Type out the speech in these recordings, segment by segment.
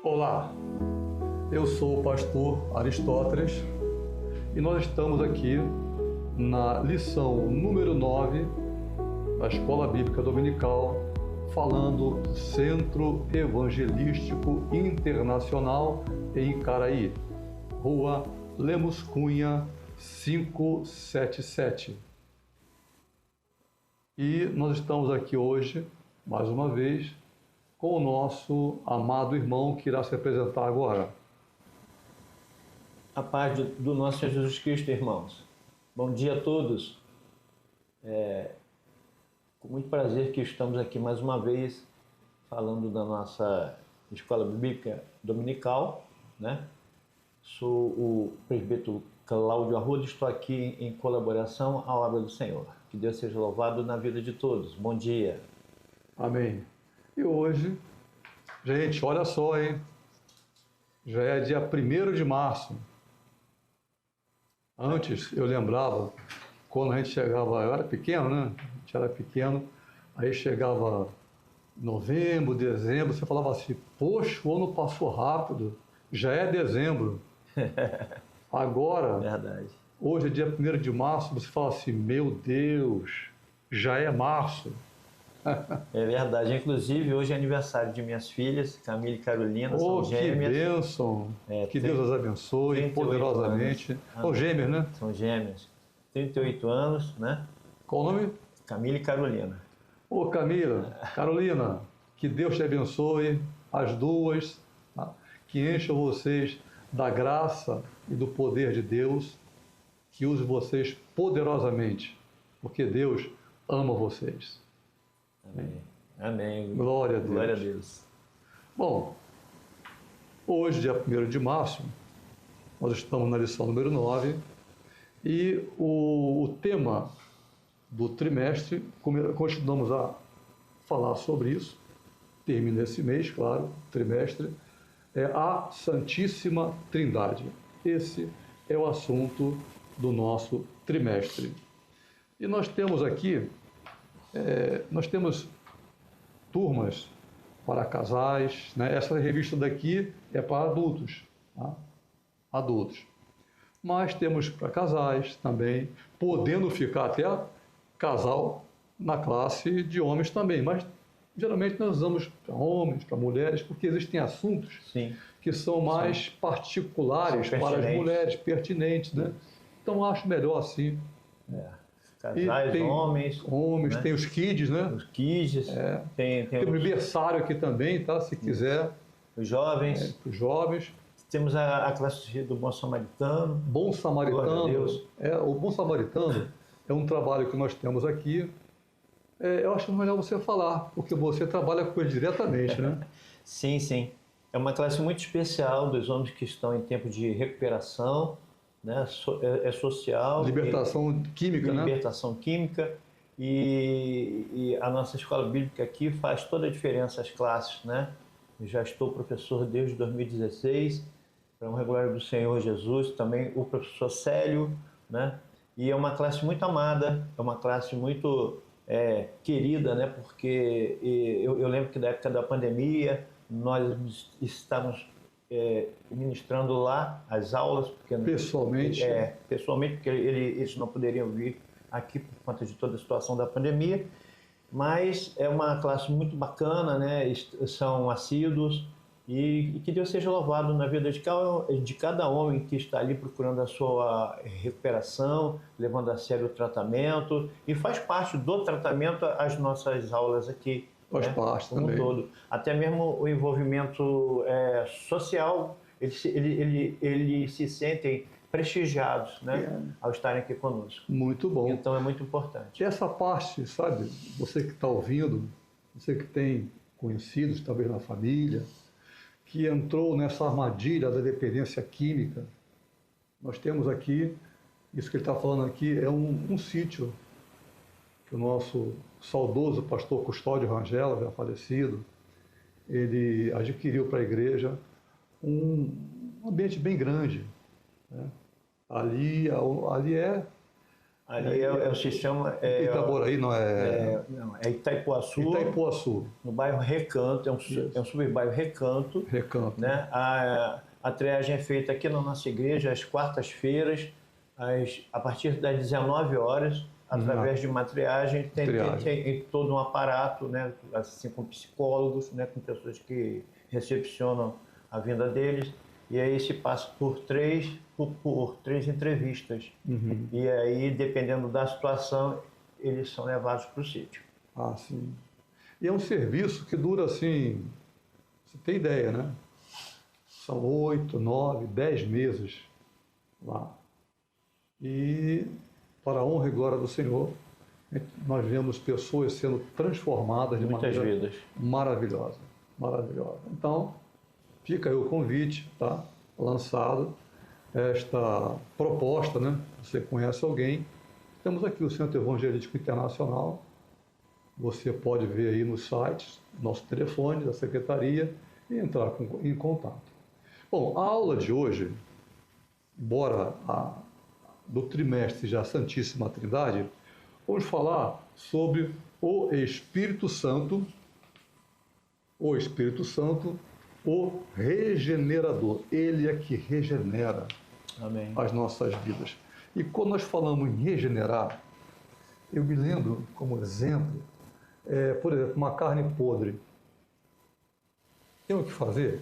Olá, eu sou o pastor Aristóteles e nós estamos aqui na lição número 9 da Escola Bíblica Dominical, falando do Centro Evangelístico Internacional em Icaraí, Rua Lemos Cunha, 577. E nós estamos aqui hoje, mais uma vez, com o nosso amado irmão que irá se apresentar agora. A paz do nosso Senhor Jesus Cristo, irmãos. Bom dia a todos. Com muito prazer que estamos aqui mais uma vez falando da nossa Escola Bíblica Dominical, né? Sou o presbítero Cláudio Arruda, estou aqui em colaboração à obra do Senhor. Que Deus seja louvado na vida de todos. Bom dia. Amém. E hoje, gente, olha só, hein? Já é dia 1º de março. Antes, eu lembrava, quando a gente chegava, eu era pequeno, né? A gente era pequeno, aí chegava novembro, dezembro, você falava assim, poxa, o ano passou rápido, já é dezembro. Agora, Verdade. hoje é dia 1º de março, você fala assim, meu Deus, já é março. É verdade. Inclusive, hoje é aniversário de minhas filhas, Camila e Carolina, são Oh, que gêmeas. bênção! Que Deus as abençoe 38 poderosamente. São gêmeas, né? São gêmeas. 38 anos, né? Qual o nome? Camila e Carolina. Ô, Camila, Carolina, que Deus te abençoe, as duas, tá? Que encha vocês da graça e do poder de Deus, que use vocês poderosamente, porque Deus ama vocês. Amém. Amém. Glória a Deus. Glória a Deus. Bom, hoje, dia 1º de março, nós estamos na lição número 9 e o tema do trimestre, continuamos a falar sobre isso, termina esse mês, claro, trimestre, é a Santíssima Trindade. Esse é o assunto do nosso trimestre. E nós temos aqui, nós temos turmas para casais, né? Essa revista daqui é para adultos, tá? Adultos. Mas temos para casais também, podendo ficar até casal na classe de homens também, mas geralmente nós usamos para homens, para mulheres, porque existem assuntos Sim. que são mais particulares São para as pertinentes. mulheres, pertinentes, né? Então acho melhor assim. Casais, tem homens, né? tem os kids, né? Os kids, tem Tem o os aniversário aqui também, tá? Se quiser, jovens, para os jovens. temos a classe do Bom Samaritano. Bom Glória a Samaritano. Deus. O Bom Samaritano é um trabalho que nós temos aqui. Eu acho melhor você falar, porque você trabalha com ele diretamente, né? Sim, sim. É uma classe muito especial dos homens que estão em tempo de recuperação, né? É social. Libertação química, né? Libertação química. E a nossa escola bíblica aqui faz toda a diferença as classes, né? Eu já estou professor desde 2016, para um regular do Senhor Jesus, também o professor Célio, né? E é uma classe muito amada, é uma classe muito querida, né? Porque eu lembro que da época da pandemia nós estávamos ministrando lá as aulas, porque Pessoalmente. Pessoalmente, porque eles não poderiam vir aqui por conta de toda a situação da pandemia, mas é uma classe muito bacana, né? São assíduos e que Deus seja louvado na vida de cada homem que está ali procurando a sua recuperação, levando a sério o tratamento, e faz parte do tratamento as nossas aulas aqui. Faz parte como também. todo. Até mesmo o envolvimento social, eles se sentem prestigiados, né, ao estarem aqui conosco. Muito bom. Então é muito importante. E essa parte, sabe, você que está ouvindo, você que tem conhecidos, talvez na família, que entrou nessa armadilha da dependência química, nós temos aqui, isso que ele está falando aqui, é um sítio que o nosso saudoso pastor Custódio Rangel, já falecido, ele adquiriu para a igreja um ambiente bem grande, né? Ali Ali é se chama... Itaboraí, não é? Não, é Itaipuaçu, Itaipuaçu. no bairro Recanto, é um subbairro Recanto. Recanto. Né? A triagem é feita aqui na nossa igreja, às quartas-feiras, a partir das 19 horas, através de uma triagem. Tem todo um aparato, né? Assim, com psicólogos, né? Com pessoas que recepcionam a vinda deles. E aí se passa por três entrevistas. E aí, dependendo da situação, eles são levados para o sítio. Ah, sim. E é um serviço que dura assim, você tem ideia, né? São 8, 9, 10 meses lá. E, para a honra e glória do Senhor, nós vemos pessoas sendo transformadas de Muitas maneira vidas. maravilhosa. Maravilhosa. Então, fica aí o convite, tá? Lançado esta proposta, né? Você conhece alguém? Temos aqui o Centro Evangelístico Internacional. Você pode ver aí nos sites, nosso telefone da secretaria e entrar em contato. Bom, a aula de hoje, embora do trimestre já Santíssima Trindade, vamos falar sobre o Espírito Santo, o regenerador. Ele é que regenera Amém. as nossas vidas. E quando nós falamos em regenerar, eu me lembro como exemplo, por exemplo, uma carne podre. Tem o que fazer?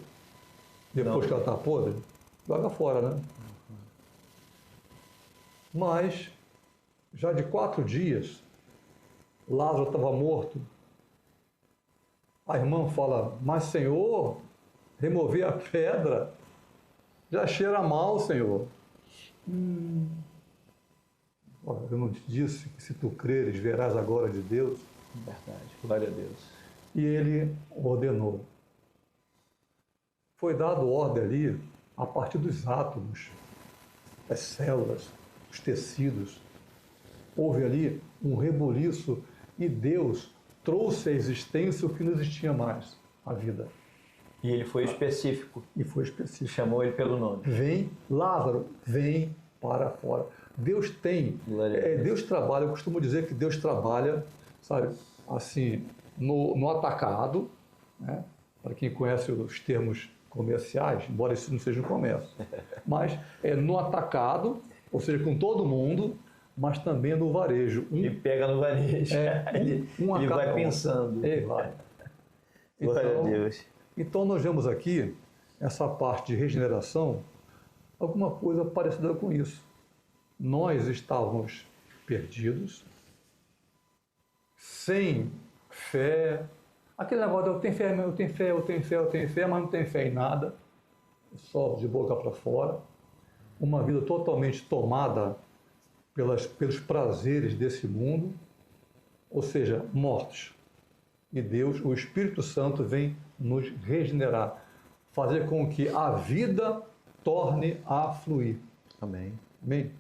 Depois que ela está podre, joga fora, né? Mas, já de 4 dias, Lázaro estava morto. A irmã fala, mas Senhor, remover a pedra, já cheira mal, Senhor. Olha, eu não te disse que se tu creres, verás a glória de Deus? Verdade, glória a Deus. E ele ordenou. Foi dado ordem ali a partir dos átomos, das células, dos tecidos. Houve ali um rebuliço e Deus trouxe à existência o que não existia mais, a vida. E ele foi específico. E foi específico. Chamou ele pelo nome. Vem, Lázaro, vem para fora. Deus tem, Deus trabalha, eu costumo dizer que Deus trabalha, sabe, assim, no atacado, né? Para quem conhece os termos comerciais, embora isso não seja um comércio, mas é no atacado, ou seja, com todo mundo, mas também no varejo. E pega no varejo. Ele vai pensando. Vai. Glória a Deus. Então nós vemos aqui essa parte de regeneração, alguma coisa parecida com isso. Nós estávamos perdidos, sem fé. Aquele negócio, eu tenho fé, mas não tenho fé em nada, só de boca para fora. Uma vida totalmente tomada pelos prazeres desse mundo, ou seja, mortos. E Deus, o Espírito Santo, vem nos regenerar, fazer com que a vida torne a fluir. Amém. Amém?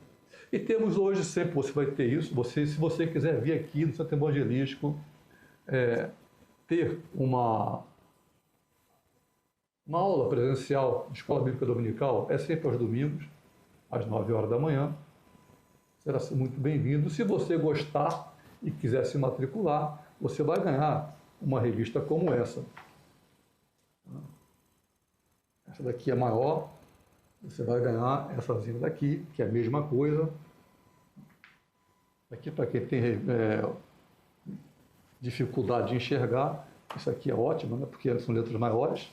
E temos hoje, sempre você vai ter isso, se você quiser vir aqui no Centro Evangelístico, ter uma aula presencial de Escola Bíblica Dominical, é sempre aos domingos, às 9 horas da manhã, será muito bem-vindo. Se você gostar e quiser se matricular, você vai ganhar uma revista como essa. Essa daqui é maior, você vai ganhar essazinha daqui, que é a mesma coisa. Aqui, para quem tem dificuldade de enxergar, isso aqui é ótimo, né? Porque são letras maiores,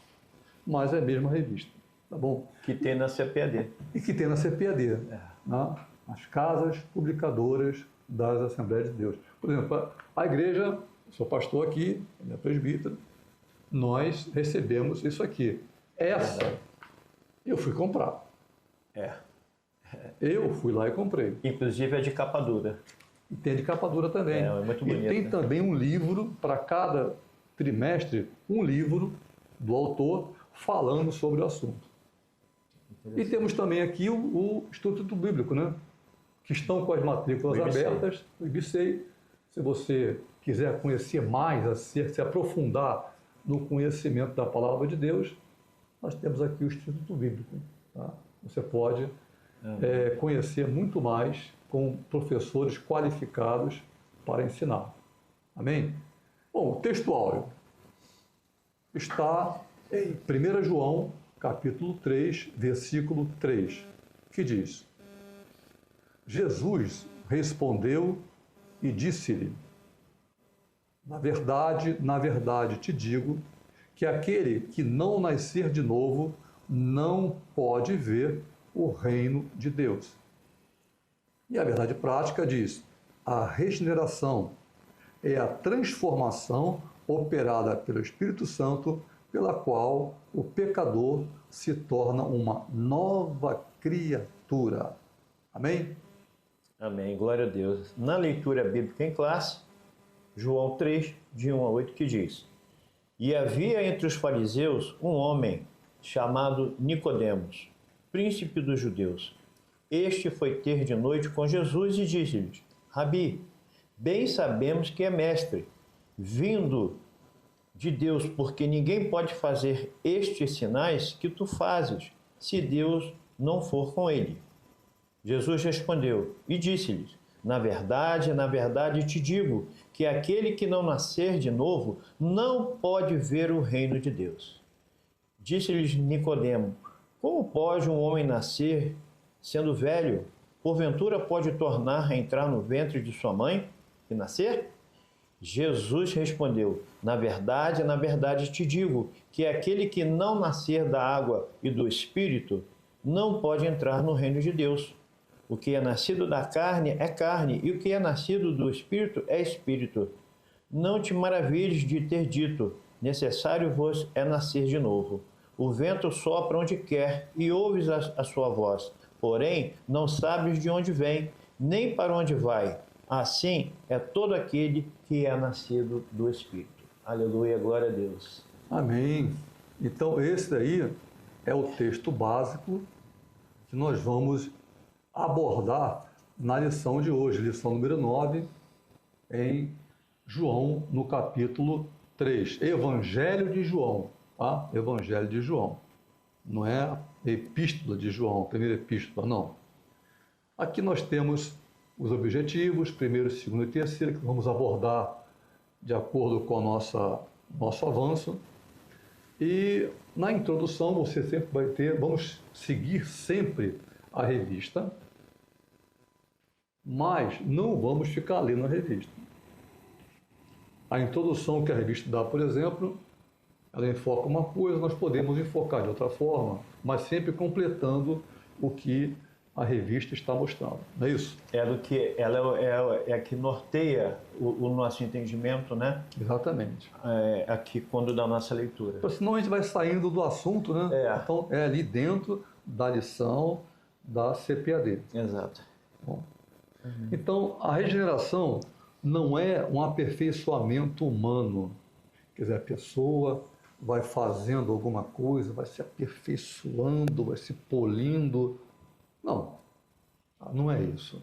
mas é a mesma revista, tá bom? Que tem na CPAD. E que tem na CPAD, né? As casas publicadoras das Assembleias de Deus. Por exemplo, a igreja, sou pastor aqui, ele é presbítero, nós recebemos isso aqui. Essa, eu fui comprar. Eu fui lá e comprei. Inclusive é de capa dura. E tem de capa dura também. É muito bonito. E tem também um livro, para cada trimestre, um livro do autor falando sobre o assunto. E temos também aqui o Instituto Bíblico, né? Que estão com as matrículas abertas, o IBCEI. Se você quiser conhecer mais, se aprofundar no conhecimento da Palavra de Deus, nós temos aqui o Instituto Bíblico. Tá? Você pode conhecer muito mais com professores qualificados para ensinar. Amém? Bom, o texto áureo está em 1 João, capítulo 3, versículo 3, que diz: Jesus respondeu e disse-lhe: na verdade te digo que aquele que não nascer de novo não pode ver o reino de Deus. E a verdade prática diz: a regeneração é a transformação operada pelo Espírito Santo, pela qual o pecador se torna uma nova criatura. Amém? Amém, glória a Deus. Na leitura bíblica em classe, João 3, de 1 a 8, que diz: E havia entre os fariseus um homem chamado Nicodemos, príncipe dos judeus. Este foi ter de noite com Jesus e disse-lhes: Rabi, bem sabemos que é mestre, vindo de Deus, porque ninguém pode fazer estes sinais que tu fazes, se Deus não for com ele. Jesus respondeu e disse-lhes: na verdade te digo que aquele que não nascer de novo não pode ver o reino de Deus. Disse-lhes Nicodemo: como pode um homem nascer sendo velho? Porventura pode tornar a entrar no ventre de sua mãe e nascer? Jesus respondeu: na verdade te digo que aquele que não nascer da água e do Espírito não pode entrar no reino de Deus. O que é nascido da carne é carne, e o que é nascido do Espírito é Espírito. Não te maravilhes de ter dito: necessário vos é nascer de novo. O vento sopra onde quer, e ouves a sua voz, porém não sabes de onde vem, nem para onde vai. Assim é todo aquele que é nascido do Espírito. Aleluia, glória a Deus. Amém. Então, esse daí é o texto básico que nós vamos abordar na lição de hoje, lição número 9, em João, no capítulo 3. Evangelho de João, tá? Evangelho de João. Não é a epístola de João, a primeira epístola, não. Aqui nós temos os objetivos, primeiro, segundo e terceiro, que vamos abordar de acordo com o nosso avanço. E na introdução você sempre vai ter, vamos seguir sempre a revista, mas não vamos ficar lendo a revista. A introdução que a revista dá, por exemplo, ela enfoca uma coisa, nós podemos enfocar de outra forma, mas sempre completando o que a revista está mostrando, não é isso? Ela é a que norteia o nosso entendimento, né? Exatamente. Aqui quando da nossa leitura. Então, senão a gente vai saindo do assunto, né? Então, é ali dentro da lição da CPAD. Exato. Bom, então, a regeneração não é um aperfeiçoamento humano. Quer dizer, a pessoa vai fazendo alguma coisa, vai se aperfeiçoando, vai se polindo. Não, não é isso.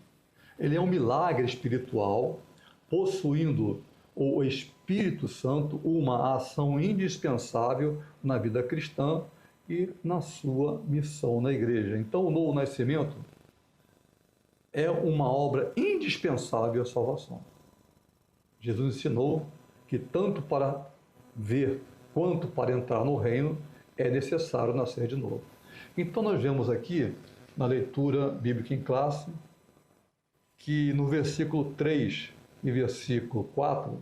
Ele é um milagre espiritual, possuindo o Espírito Santo, uma ação indispensável na vida cristã e na sua missão na igreja. Então, o novo nascimento é uma obra indispensável à salvação. Jesus ensinou que tanto para ver quanto para entrar no reino é necessário nascer de novo. Então, nós vemos aqui, na leitura bíblica em classe, que no versículo 3 e versículo 4,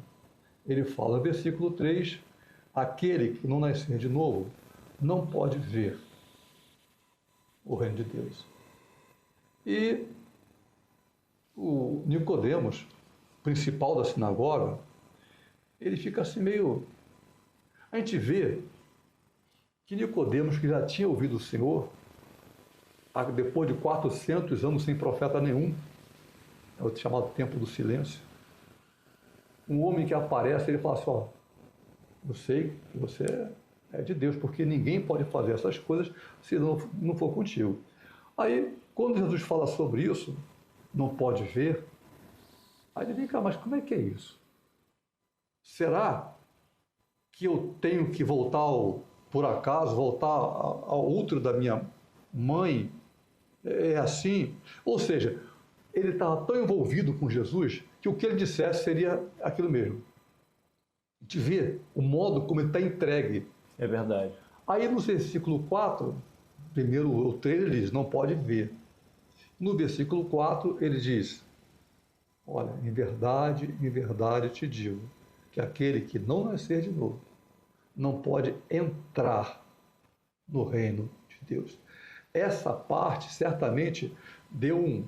ele fala, versículo 3, aquele que não nascer de novo não pode ver o reino de Deus. E o Nicodemos, principal da sinagoga, ele fica assim meio... A gente vê que Nicodemos, que já tinha ouvido o Senhor, depois de 400 anos sem profeta nenhum, é o chamado tempo do silêncio, um homem que aparece, ele fala assim, ó, eu sei que você é de Deus, porque ninguém pode fazer essas coisas se não for contigo. Aí, quando Jesus fala sobre isso, não pode ver, aí ele vem cá, mas como é que é isso? Será que eu tenho que voltar, por acaso, voltar ao útero da minha mãe é assim. Ou seja, ele estava tão envolvido com Jesus que o que ele dissesse seria aquilo mesmo. A gente vê o modo como ele está entregue. É verdade. Aí no versículo 4, primeiro o 3 ele diz, não pode ver. No versículo 4 ele diz, olha, em verdade te digo, que aquele que não nascer de novo não pode entrar no reino de Deus. Essa parte certamente deu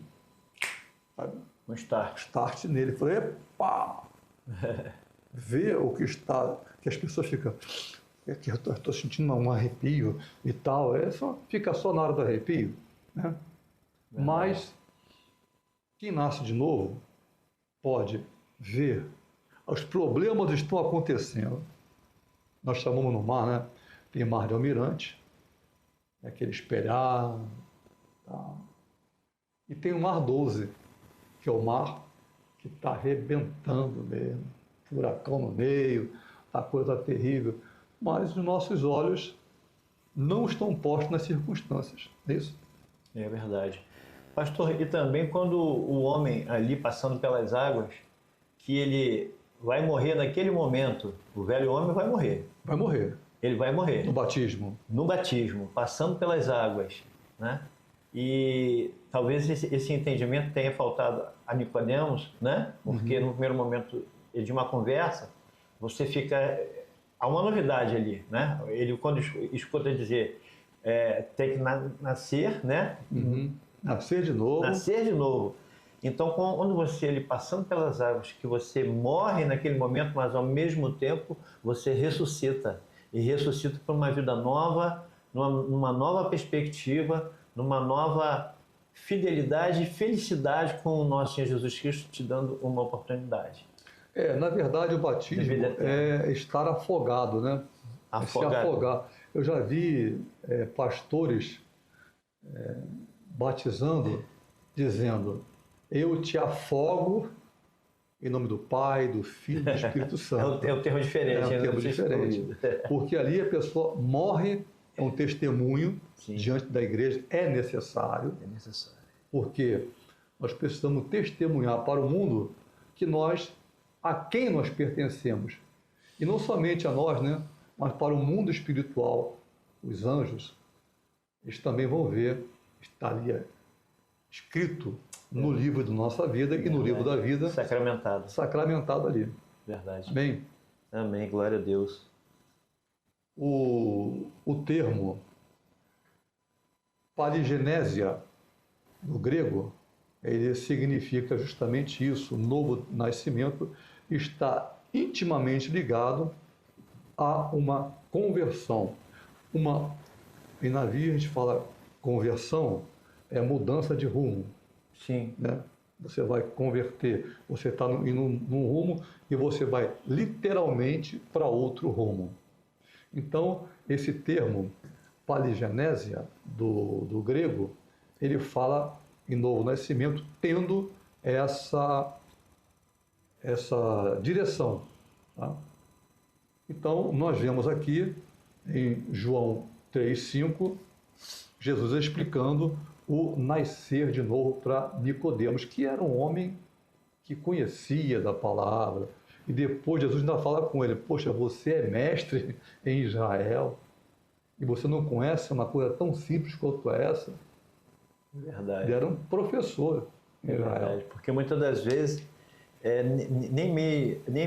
sabe, Um start. start nele. Falei, epa! Ver o que está, que as pessoas ficam, que eu estou sentindo um arrepio e tal, fica só na hora do arrepio, né? Mas quem nasce de novo pode ver os problemas estão acontecendo. Nós chamamos no mar, né? Tem mar de almirante, aquele espelhar, tá? E tem o mar 12, que é o mar que está arrebentando mesmo, furacão no meio, a coisa está terrível, mas os nossos olhos não estão postos nas circunstâncias, é isso? É verdade. Pastor, e também quando o homem ali passando pelas águas, que ele vai morrer naquele momento, o velho homem vai morrer. Vai morrer. Ele vai morrer. No batismo. No batismo, passando pelas águas, né? E talvez esse entendimento tenha faltado a Nicodemos, né? Porque no primeiro momento de uma conversa, você fica... Há uma novidade ali, né? Ele, quando escuta dizer tem que nascer, né? Nascer de novo. Nascer de novo. Então, quando você, ele passando pelas águas, que você morre naquele momento, mas ao mesmo tempo você ressuscita. E ressuscita para uma vida nova, numa nova perspectiva, numa nova fidelidade e felicidade com o nosso Senhor Jesus Cristo, te dando uma oportunidade. Na verdade, o batismo é estar afogado, né? Afogado. É se afogar. Eu já vi pastores batizando, dizendo, eu te afogo em nome do Pai, do Filho e do Espírito Santo. É um termo diferente. É um termo diferente. Porque ali a pessoa morre, é um testemunho diante da igreja, é necessário. É necessário. Porque nós precisamos testemunhar para o mundo que a quem nós pertencemos. E não somente a nós, né? Mas para o mundo espiritual, os anjos, eles também vão ver, está ali escrito no livro da nossa vida e no livro da vida. Sacramentado. Sacramentado ali. Verdade. Amém? Amém, glória a Deus. O termo parigenésia, no grego, ele significa justamente isso, o novo nascimento está intimamente ligado a uma conversão. E na Bíblia a gente fala conversão, é mudança de rumo. Sim. Né? Você vai converter, você está indo num rumo e você vai literalmente para outro rumo. Então, esse termo paligenésia do grego, ele fala em novo nascimento, tendo essa direção. Tá? Então, nós vemos aqui em João 3,5, Jesus explicando o nascer de novo para Nicodemos, que era um homem que conhecia da palavra. E depois Jesus ainda fala com ele, poxa, você é mestre em Israel e você não conhece uma coisa tão simples quanto essa? Verdade. Ele era um professor em Israel. Verdade, porque muitas das vezes nem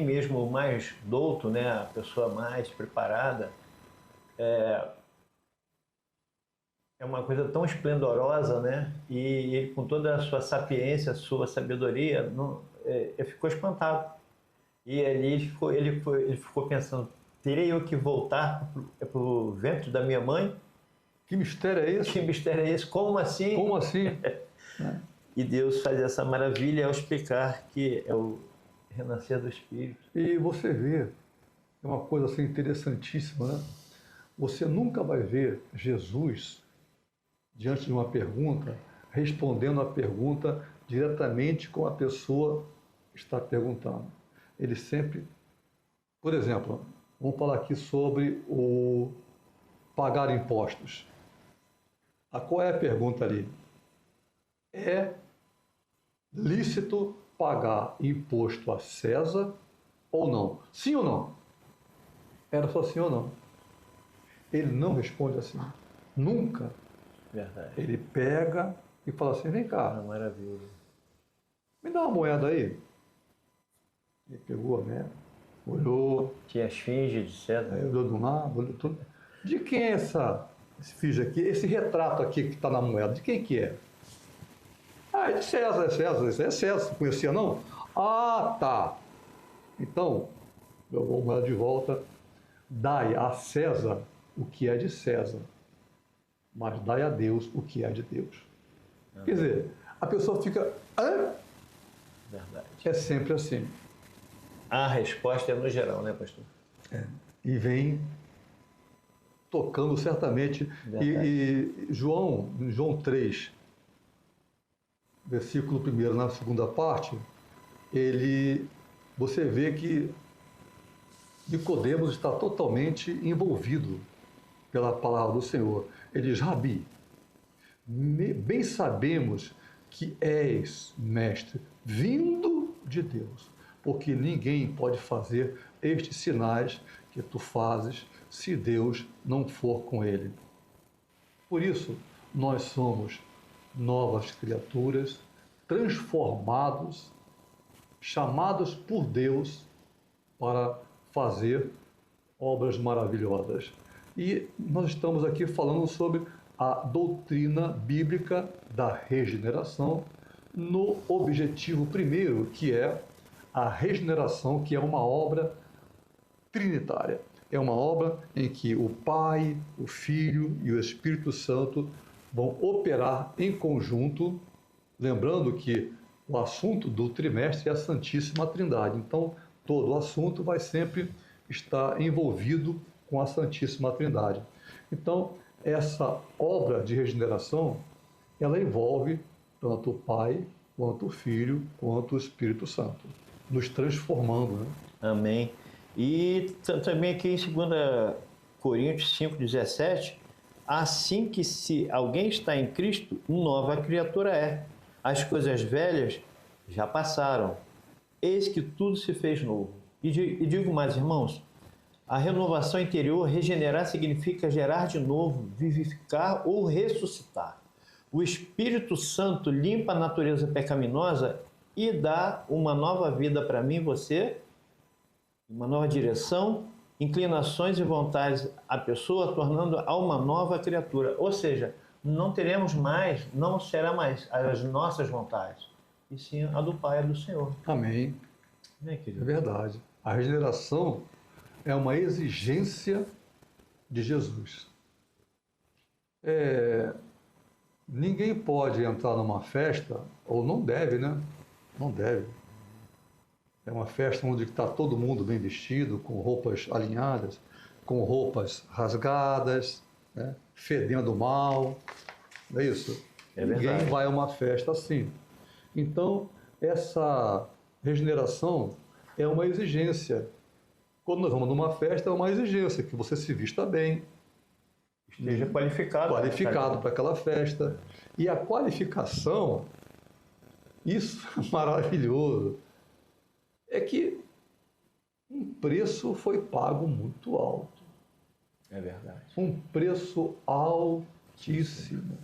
mesmo o mais douto, né, a pessoa mais preparada, é uma coisa tão esplendorosa, né? E ele, com toda a sua sapiência, a sua sabedoria, ficou espantado. E ali ele ficou pensando, terei eu que voltar para o ventre da minha mãe? Que mistério é esse? Que mistério é esse? Como assim? Como assim? E Deus faz essa maravilha ao explicar que é o renascer do Espírito. E você vê, é uma coisa assim interessantíssima, né? Você nunca vai ver Jesus diante de uma pergunta, respondendo a pergunta diretamente com a pessoa que está perguntando. Ele sempre... Por exemplo, vamos falar aqui sobre o pagar impostos. Qual é a pergunta ali? é lícito pagar imposto a César ou não? Sim ou não? Era só sim ou não. Ele não responde assim. Nunca. Verdade. Ele pega e fala assim, vem cá, Ah, maravilha. me dá uma moeda aí. Ele pegou a moeda, olhou, Tinha a esfinge de César. aí olhou de um lado, olhou tudo. De quem é esse fijo aqui, esse retrato aqui que está na moeda? De quem que é? Ah, é de César, é César, isso é César, você conhecia não? Ah, tá. Então, eu vou moeda de volta, dai a César o que é de César, mas dai a Deus o que é de Deus. Quer dizer, a pessoa fica, hã? Verdade. É sempre assim. A resposta é no geral, né, pastor? E vem tocando certamente. E João 3, versículo 1, na segunda parte, você vê que Nicodemos está totalmente envolvido pela palavra do Senhor. Ele diz, Rabi, bem sabemos que és mestre, vindo de Deus, porque ninguém pode fazer estes sinais que tu fazes se Deus não for com ele. Por isso, nós somos novas criaturas, transformados, chamados por Deus para fazer obras maravilhosas. E nós estamos aqui falando sobre a doutrina bíblica da regeneração, no objetivo primeiro, que é a regeneração, que é uma obra trinitária. É uma obra em que o Pai, o Filho e o Espírito Santo vão operar em conjunto, lembrando que o assunto do trimestre é a Santíssima Trindade. Então, todo o assunto vai sempre estar envolvido com a Santíssima Trindade. Então, essa obra de regeneração, ela envolve tanto o Pai, quanto o Filho, quanto o Espírito Santo, nos transformando, né? Amém. E também aqui em 2 Coríntios 5,17, assim que se alguém está em Cristo, nova criatura é. As coisas velhas já passaram. Eis que tudo se fez novo. E digo mais, irmãos, a renovação interior, regenerar, significa gerar de novo, vivificar ou ressuscitar. O Espírito Santo limpa a natureza pecaminosa e dá uma nova vida para mim e você, uma nova direção, inclinações e vontades à pessoa, tornando a uma nova criatura. Ou seja, não teremos mais, não será mais as nossas vontades, e sim a do Pai, a do Senhor. Amém. Né, É querido? verdade. A regeneração é uma exigência de Jesus. Ninguém pode entrar numa festa, ou não deve, né? Não deve. É uma festa onde está todo mundo bem vestido, com roupas alinhadas, com roupas rasgadas, né? Fedendo mal. Não é isso? É Ninguém verdade. vai a uma festa assim. Então, essa regeneração é uma exigência. Quando nós vamos numa festa, é uma exigência que você se vista bem, Esteja qualificado. qualificado para aquela festa. E a qualificação, isso é maravilhoso, é que um preço foi pago muito alto. É verdade. Um preço altíssimo.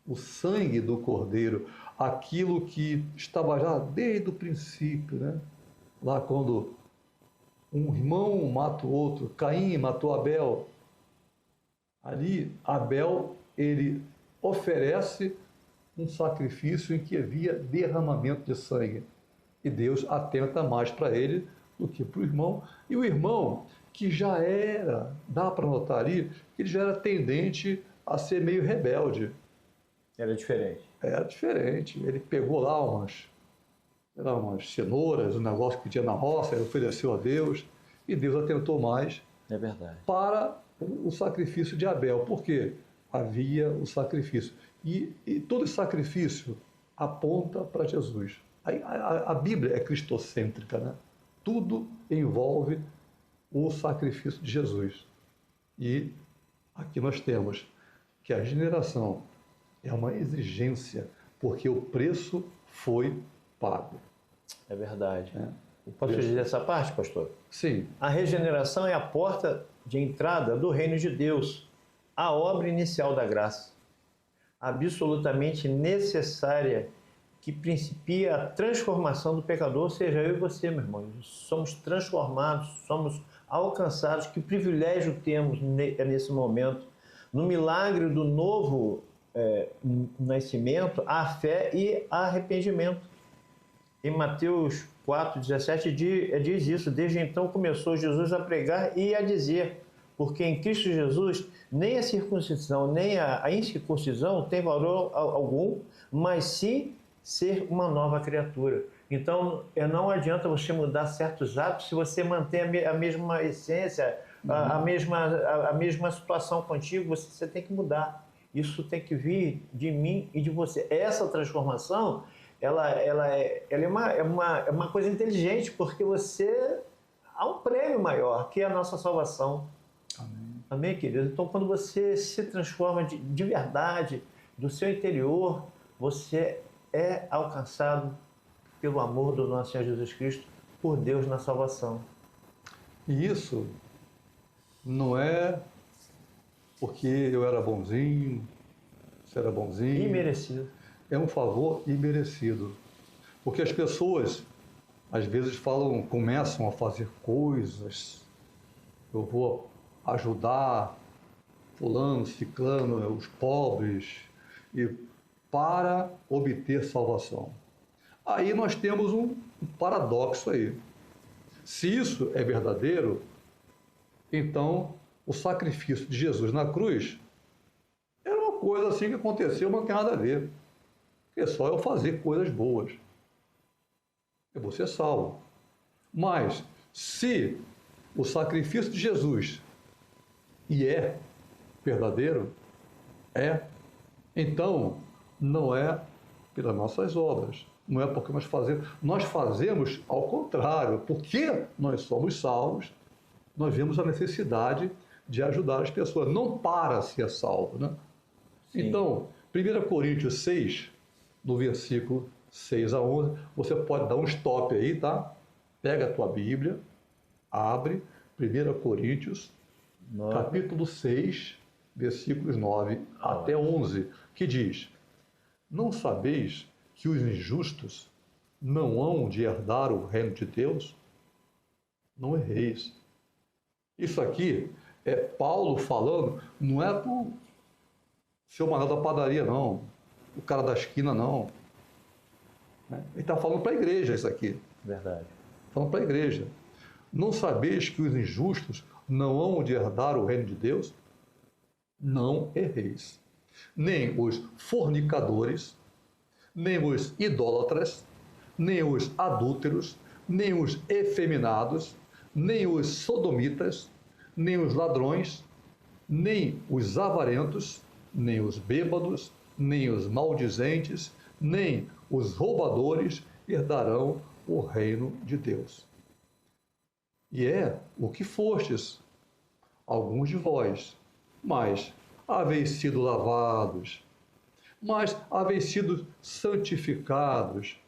O sangue do Cordeiro, aquilo que estava já desde o princípio, né? Lá quando um irmão mata o outro, Caim matou Abel. Ali, Abel, ele oferece um sacrifício em que havia derramamento de sangue. E Deus atenta mais para ele do que para o irmão. E o irmão, que já era, dá para notar ali, que ele já era tendente a ser meio rebelde. Era diferente. Era diferente. Ele pegou lá umas cenouras, um negócio que tinha na roça, ele ofereceu a Deus, e Deus atentou mais É verdade. para o sacrifício de Abel, porque havia o sacrifício. E todo esse sacrifício aponta para Jesus. A Bíblia é cristocêntrica, né? Tudo envolve o sacrifício de Jesus. E aqui nós temos que a regeneração é uma exigência porque o preço foi pago. É verdade. É. Posso dizer essa parte, pastor? Sim, A regeneração é a porta de entrada do reino de Deus, a obra inicial da graça, absolutamente necessária, que principia a transformação do pecador, seja eu e você, meu irmão. Somos transformados, somos alcançados. Que privilégio temos nesse momento. No milagre do novo nascimento, há fé e há arrependimento. Em Mateus 4,17 diz isso: desde então começou Jesus a pregar e a dizer, porque em Cristo Jesus nem a circuncisão nem a incircuncisão tem valor algum, mas sim ser uma nova criatura. Então, não adianta você mudar certos hábitos se você mantém a mesma essência, a mesma situação contigo. Você tem que mudar. Isso tem que vir de mim e de você. Essa transformação, ela é uma coisa inteligente, porque há um prêmio maior, que é a nossa salvação. amém. Amém, querido? Então, quando você se transforma de verdade, do seu interior, você é alcançado pelo amor do nosso Senhor Jesus Cristo, por Deus na salvação. E isso não é porque eu era bonzinho, você era bonzinho. Imerecido. É um favor imerecido. Porque as pessoas, às vezes, começam a fazer coisas, eu vou ajudar fulano, ciclano, os pobres, e para obter salvação. Aí nós temos um paradoxo aí. Se isso é verdadeiro, então o sacrifício de Jesus na cruz era uma coisa assim que aconteceu, mas não tem nada a ver. É só eu fazer coisas boas. Eu vou ser salvo. Mas, se o sacrifício de Jesus é verdadeiro, então não é pelas nossas obras. Não é porque nós fazemos. Nós fazemos ao contrário. Porque nós somos salvos, nós vemos a necessidade de ajudar as pessoas. Não para ser salvo, né? Sim. Então, 1 Coríntios 6, no versículo 6 a 11, você pode dar um stop aí, tá? Pega a tua Bíblia, abre 1 Coríntios, capítulo 6, versículos 9 até 11, que diz: não sabeis que os injustos não hão de herdar o reino de Deus? Não erreis. Isso aqui é Paulo falando, não é para o seu Manuel da padaria, não. O cara da esquina, não. Ele está falando para a igreja isso aqui. Verdade. Falando para a igreja. Não sabeis que os injustos não hão de herdar o reino de Deus? Não erreis. Nem os fornicadores, nem os idólatras, nem os adúlteros, nem os efeminados, nem os sodomitas, nem os ladrões, nem os avarentos, nem os bêbados, nem os maldizentes, nem os roubadores herdarão o reino de Deus. E é o que fostes, alguns de vós, mas haveis sido lavados, mas haveis sido santificados,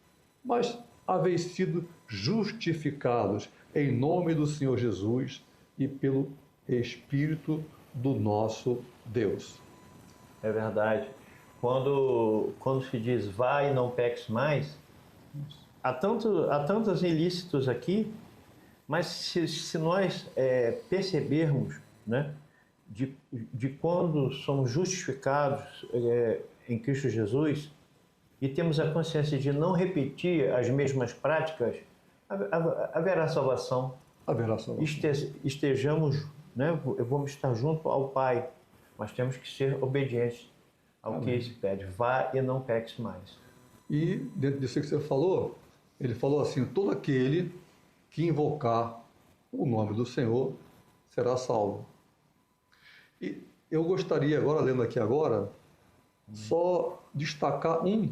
mas haveis sido justificados em nome do Senhor Jesus e pelo Espírito do nosso Deus. É verdade. Quando se diz vai e não peques mais, há tantos ilícitos aqui, mas se nós percebermos, né, de quando somos justificados em Cristo Jesus e temos a consciência de não repetir as mesmas práticas, haverá salvação. Haverá salvação. Estejamos, né, vamos estar junto ao Pai, mas temos que ser obedientes ao que Ele pede. Vá e não peques mais. E dentro disso que você falou, ele falou assim: todo aquele que invocar o nome do Senhor será salvo. E eu gostaria agora, lendo aqui agora, só destacar um,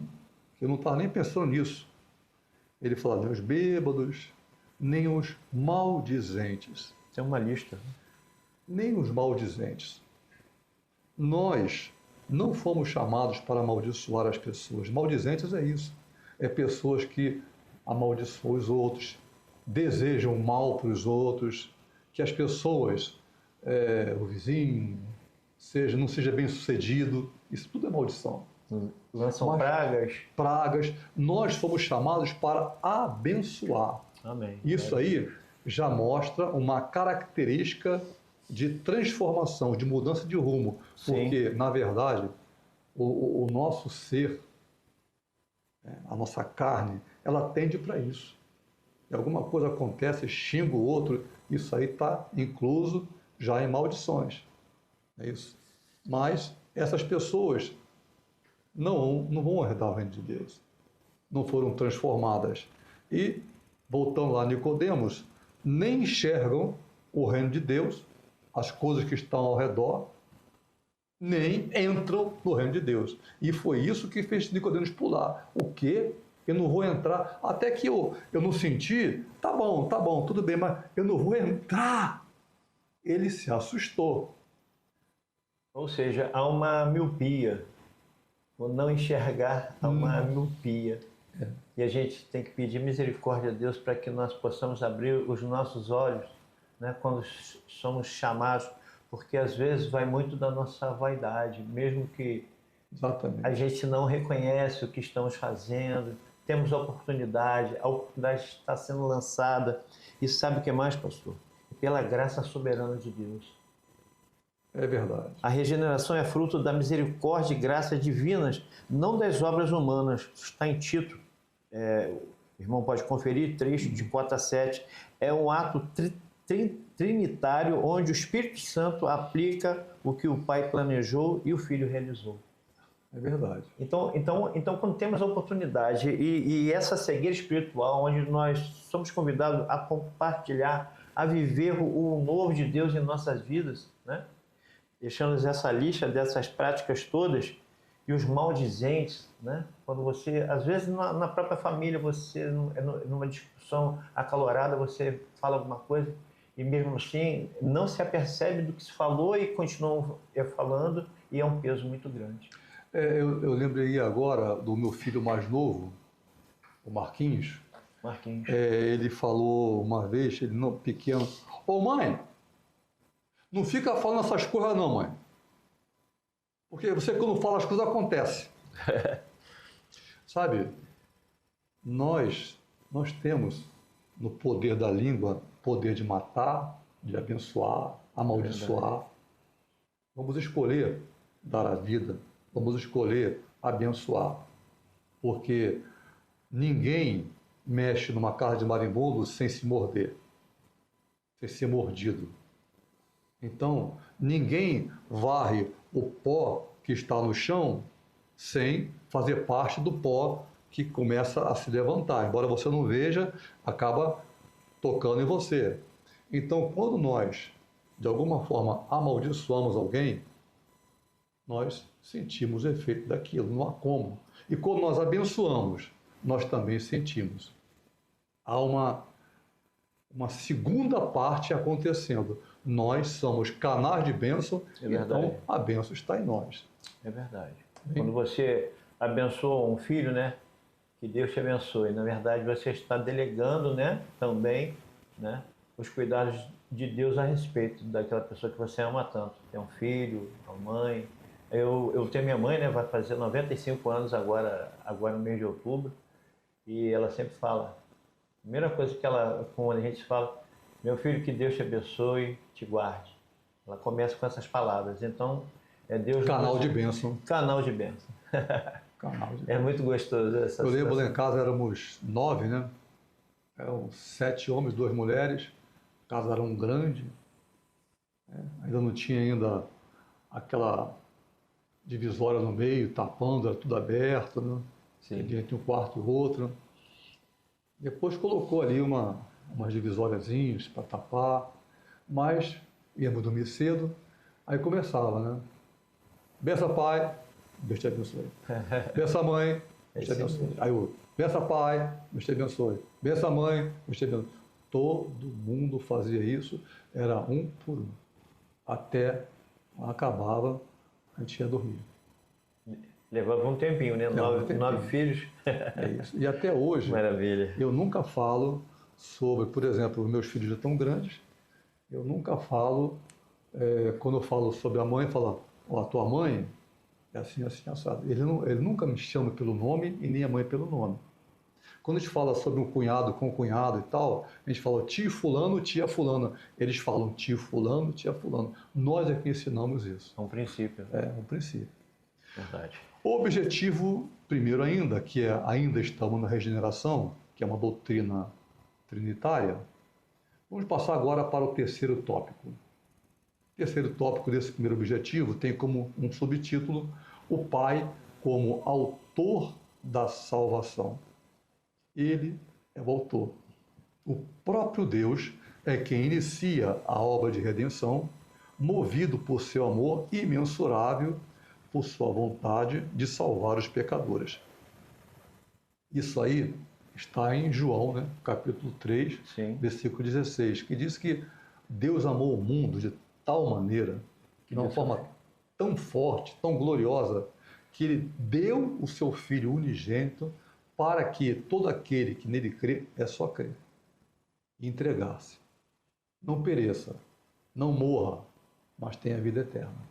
que eu não estava nem pensando nisso. Ele fala: nem os bêbados, nem os maldizentes. Tem uma lista. Nem os maldizentes. Nós não fomos chamados para amaldiçoar as pessoas. Maldizentes é isso. É pessoas que amaldiçoam os outros, desejam mal para os outros, que as pessoas, o vizinho, não seja bem sucedido. Isso tudo é maldição. Lançam pragas. Pragas. Nós fomos chamados para abençoar. Amém. Isso aí já mostra uma característica de transformação, de mudança de rumo. Sim. Porque, na verdade, o nosso ser, a nossa carne, ela tende para isso. E alguma coisa acontece, xinga o outro, isso aí está incluso já em maldições. É isso. Mas essas pessoas não vão herdar o reino de Deus. Não foram transformadas. E, voltando lá a Nicodemos, nem enxergam o reino de Deus, as coisas que estão ao redor, nem entram no reino de Deus. E foi isso que fez Nicodemos pular. O quê? Eu não vou entrar, até que eu não senti, tá bom, tudo bem, mas eu não vou entrar. Ele se assustou. Ou seja, há uma miopia. O não enxergar há uma miopia. E a gente tem que pedir misericórdia a Deus para que nós possamos abrir os nossos olhos, né, quando somos chamados, porque às vezes vai muito da nossa vaidade, mesmo que Exatamente. a gente não reconhece o que estamos fazendo, temos a oportunidade está sendo lançada. E sabe o que mais, pastor? Pela graça soberana de Deus. É verdade. A regeneração é fruto da misericórdia e graça divinas, não das obras humanas. Está em Tito. O irmão pode conferir, 3, de 4 a 7. É um ato trinitário, onde o Espírito Santo aplica o que o Pai planejou e o Filho realizou. É verdade. Então quando temos a oportunidade e essa cegueira espiritual, onde nós somos convidados a compartilhar, a viver o novo de Deus em nossas vidas, né? Deixando essa lista dessas práticas todas, e os maldizentes, né? Quando você, às vezes na própria família, você, numa discussão acalorada, você fala alguma coisa e mesmo assim não se apercebe do que se falou e continua falando, e é um peso muito grande. Eu lembrei agora do meu filho mais novo, o Marquinhos. Ele falou uma vez, ele não, pequeno, ô mãe, não fica falando essas coisas não, mãe. Porque você quando fala as coisas acontecem. Sabe, nós temos no poder da língua, poder de matar, de abençoar, amaldiçoar. Vamos escolher dar a vida, vamos escolher abençoar. Porque ninguém mexe numa casa de marimbondo sem se morder, sem ser mordido. Então, ninguém varre o pó que está no chão sem fazer parte do pó que começa a se levantar. Embora você não veja, acaba tocando em você. Então, quando nós, de alguma forma, amaldiçoamos alguém, nós sentimos o efeito daquilo, não há como. E quando nós abençoamos, nós também sentimos. Há uma segunda parte acontecendo. Nós somos canais de bênção, então a bênção está em nós. É verdade. Quando você abençoa um filho, né, que Deus te abençoe, na verdade você está delegando, né, também, né, os cuidados de Deus a respeito daquela pessoa que você ama tanto. Tem um filho, uma mãe. Eu tenho minha mãe, né, vai fazer 95 anos agora no mês de outubro, e ela sempre fala, a primeira coisa que quando a gente fala, meu filho, que Deus te abençoe, te guarde. Ela começa com essas palavras. Então, é Deus... Canal de bênção. Canal de bênção. Canal de bênção. É muito gostoso essa situação. Eu lembro lá em casa éramos 9, né? Eram 7 homens, 2 mulheres. A casa era grande. Ainda não tinha ainda aquela divisória no meio, tapando, era tudo aberto, né? Sim. Entre um quarto e outro. Depois colocou ali umas divisóriazinhas para tapar, mas íamos dormir cedo, aí começava, né? Bença pai, Deus te abençoe. Bença mãe, Deus te abençoe. Aí o bença pai, Deus te abençoe. Bença mãe, Deus te abençoe. Todo mundo fazia isso, era um por um. Até acabava, a gente ia dormir. Levava um tempinho, né? Levava um tempinho. 9 filhos. É isso. E até hoje, Maravilha. eu nunca falo sobre, por exemplo, os meus filhos já estão grandes, eu nunca falo, quando eu falo sobre a mãe, eu falo, ó, a tua mãe é assim, assim, assado. Ele nunca me chama pelo nome e nem a mãe pelo nome. Quando a gente fala sobre um cunhado com um cunhado e tal, a gente fala tio fulano, tia fulana. Eles falam tio fulano, tia fulano. Nós é que ensinamos isso. É um princípio. É um princípio. Verdade. O objetivo, primeiro ainda, que é ainda estamos na regeneração, que é uma doutrina trinitária, vamos passar agora para o terceiro tópico. O terceiro tópico desse primeiro objetivo tem como um subtítulo o Pai como autor da salvação. Ele é o autor. O próprio Deus é quem inicia a obra de redenção, movido por seu amor imensurável, por sua vontade de salvar os pecadores. Isso aí está em João, né, capítulo 3, Sim. versículo 16, que diz que Deus amou o mundo de tal maneira, de uma forma tão forte, tão gloriosa, que ele deu o seu Filho unigênito para que todo aquele que nele crê, é só crer, e entregar-se. Não pereça, não morra, mas tenha vida eterna.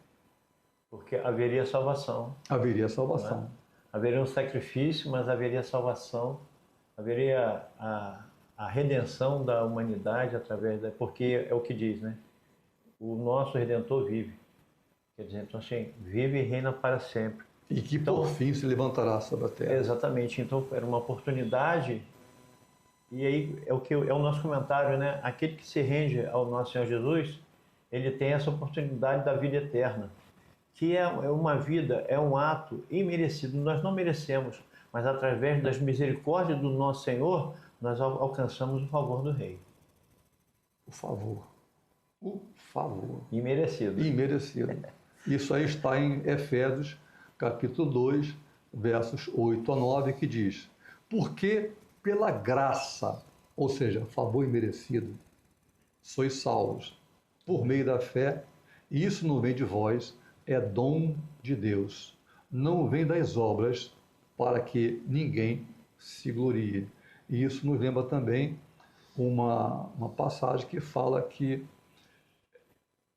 Porque haveria salvação. Haveria salvação. Né? Haveria um sacrifício, mas haveria salvação. Haveria a redenção da humanidade através da... Porque é o que diz, né? O nosso Redentor vive. Quer dizer, então assim, vive e reina para sempre. E que então, por fim se levantará sobre a terra. Exatamente. Então era uma oportunidade. E aí é o nosso comentário, né? Aquele que se rende ao nosso Senhor Jesus, ele tem essa oportunidade da vida eterna, que é uma vida, é um ato imerecido. Nós não merecemos, mas através das misericórdias do nosso Senhor, nós alcançamos o favor do Rei. O favor. O favor. Imerecido. Imerecido. Isso aí está em Efésios, capítulo 2, versos 8 a 9, que diz: porque pela graça, ou seja, favor imerecido, sois salvos, por meio da fé, e isso não vem de vós, é dom de Deus. Não vem das obras, para que ninguém se glorie. E isso nos lembra também uma passagem que fala que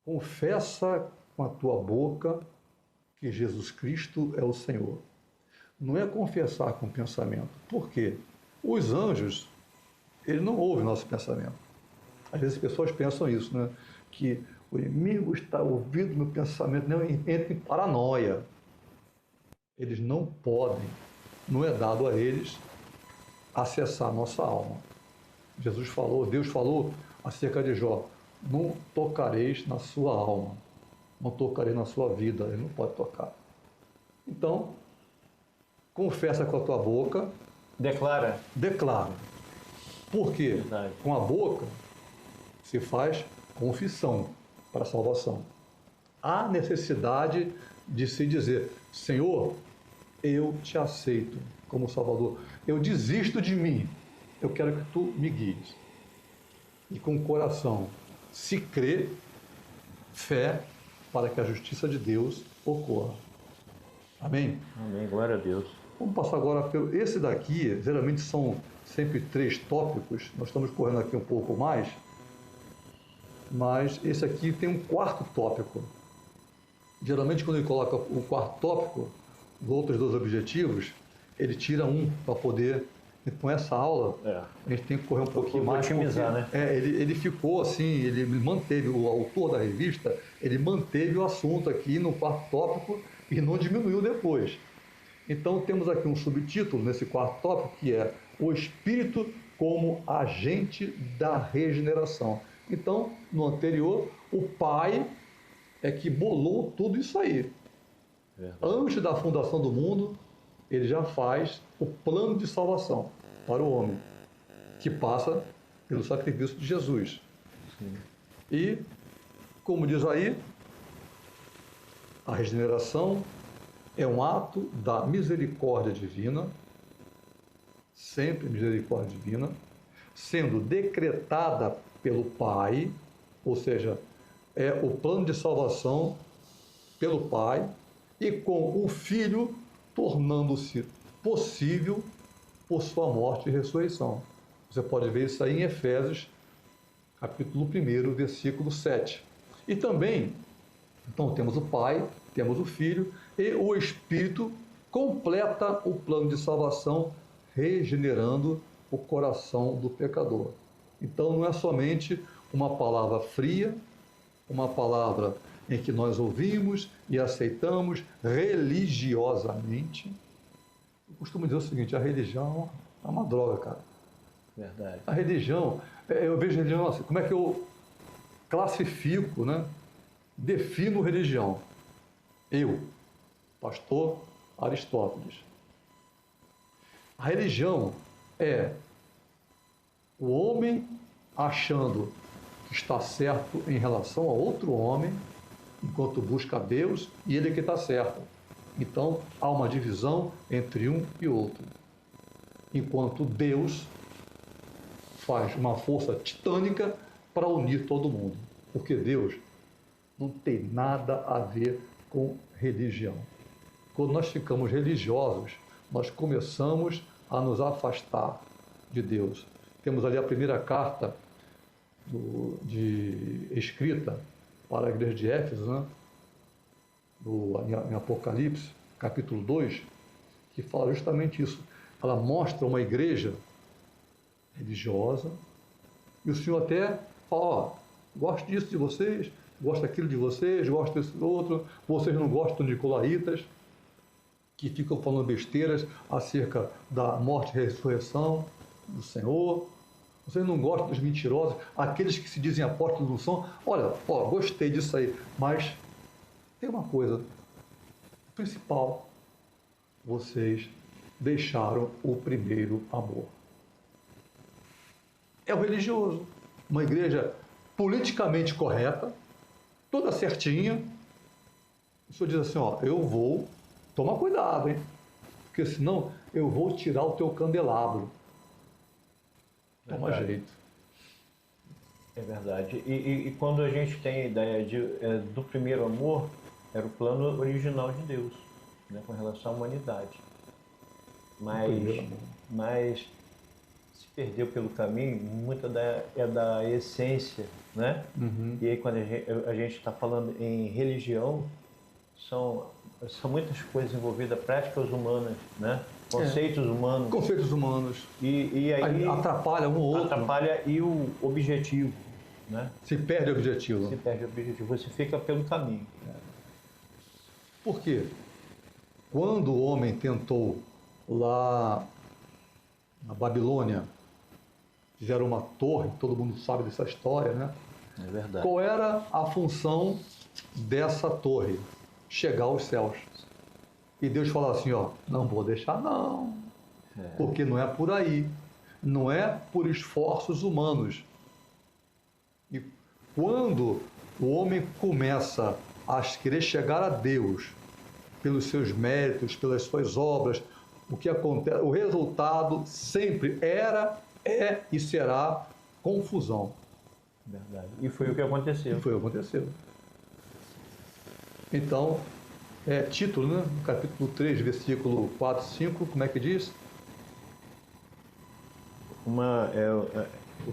confessa com a tua boca que Jesus Cristo é o Senhor. Não é confessar com o pensamento. Por quê? Os anjos, eles não ouvem nosso pensamento. Às vezes as pessoas pensam isso, né? Que o inimigo está ouvindo meu pensamento, não entra em paranoia. Eles não podem, não é dado a eles acessar a nossa alma. Jesus falou, Deus falou acerca de Jó: não tocareis na sua alma, não tocarei na sua vida, ele não pode tocar. Então, confessa com a tua boca. Declara. Declara. Por quê? Verdade. Com a boca se faz confissão para a salvação. Há necessidade de se dizer: Senhor, eu te aceito como Salvador. Eu desisto de mim. Eu quero que tu me guies. E com o coração se crê, fé, para que a justiça de Deus ocorra. Amém? Amém. Glória a Deus. Vamos passar agora pelo... Esse daqui, geralmente são sempre 3 tópicos. Nós estamos correndo aqui um pouco mais. Mas esse aqui tem um 4º tópico. Geralmente, quando ele coloca o 4º tópico, os outros 2 objetivos, ele tira um para poder... E com essa aula, a gente tem que correr um pouquinho mais. Otimizar, né? Ele ficou assim, ele manteve, o autor da revista, ele manteve o assunto aqui no 4º tópico e não diminuiu depois. Então, temos aqui um subtítulo nesse 4º tópico, que é o Espírito como agente da regeneração. Então, no anterior, o Pai é que bolou tudo isso aí. Verdade. Antes da fundação do mundo, ele já faz o plano de salvação para o homem, que passa pelo sacrifício de Jesus. Sim. E, como diz aí, a regeneração é um ato da misericórdia divina, sempre misericórdia divina, sendo decretada pelo Pai, ou seja, é o plano de salvação pelo Pai, e com o Filho tornando-se possível por sua morte e ressurreição. Você pode ver isso aí em Efésios, capítulo 1, versículo 7. E também, então, temos o Pai, temos o Filho, e o Espírito completa o plano de salvação, regenerando o coração do pecador. Então, não é somente uma palavra fria, uma palavra em que nós ouvimos e aceitamos religiosamente. Eu costumo dizer o seguinte: a religião é uma droga, cara. Verdade. A religião, eu vejo religião assim, como é que eu classifico, né? Defino religião. Eu, pastor Aristóteles. A religião é o homem achando que está certo em relação a outro homem, enquanto busca a Deus, e ele é que está certo. Então, há uma divisão entre um e outro. Enquanto Deus faz uma força titânica para unir todo mundo. Porque Deus não tem nada a ver com religião. Quando nós ficamos religiosos, nós começamos a nos afastar de Deus. Temos ali a primeira carta escrita para a igreja de Éfeso, né? Em Apocalipse, capítulo 2, que fala justamente isso. Ela mostra uma igreja religiosa, e o Senhor até fala: ó, gosto disso de vocês, gosto daquilo de vocês, gosto desse outro, vocês não gostam de nicolaítas, que ficam falando besteiras acerca da morte e ressurreição do Senhor. Vocês não gostam dos mentirosos, aqueles que se dizem apóstolos não são. Olha, ó, gostei disso aí, mas tem uma coisa principal: vocês deixaram o primeiro amor. É o religioso, uma igreja politicamente correta, toda certinha. O Senhor diz assim: ó, eu vou, toma cuidado, hein? Porque senão eu vou tirar o teu candelabro. Toma jeito. É verdade. E quando a gente tem a ideia do primeiro amor, era o plano original de Deus, né, com relação à humanidade. Mas se perdeu pelo caminho, muita da essência, né? Uhum. E aí quando a gente está falando em religião, são muitas coisas envolvidas, práticas humanas, né? Conceitos humanos. Conceitos humanos. E aí atrapalha um ou outro. Atrapalha e o objetivo, né? Se perde o objetivo. Se perde o objetivo, você fica pelo caminho. Por quê? Quando o homem tentou lá na Babilônia, fizeram uma torre, todo mundo sabe dessa história, né? É verdade. Qual era a função dessa torre? Chegar aos céus. E Deus fala assim: ó, não vou deixar não, porque não é por aí, não é por esforços humanos. E quando o homem começa a querer chegar a Deus pelos seus méritos, pelas suas obras, o que acontece, o resultado sempre era, é e será confusão. Verdade. E foi o que aconteceu. E foi o que aconteceu. Então, Título, né? Capítulo 3, versículo 4 e 5, como é que diz?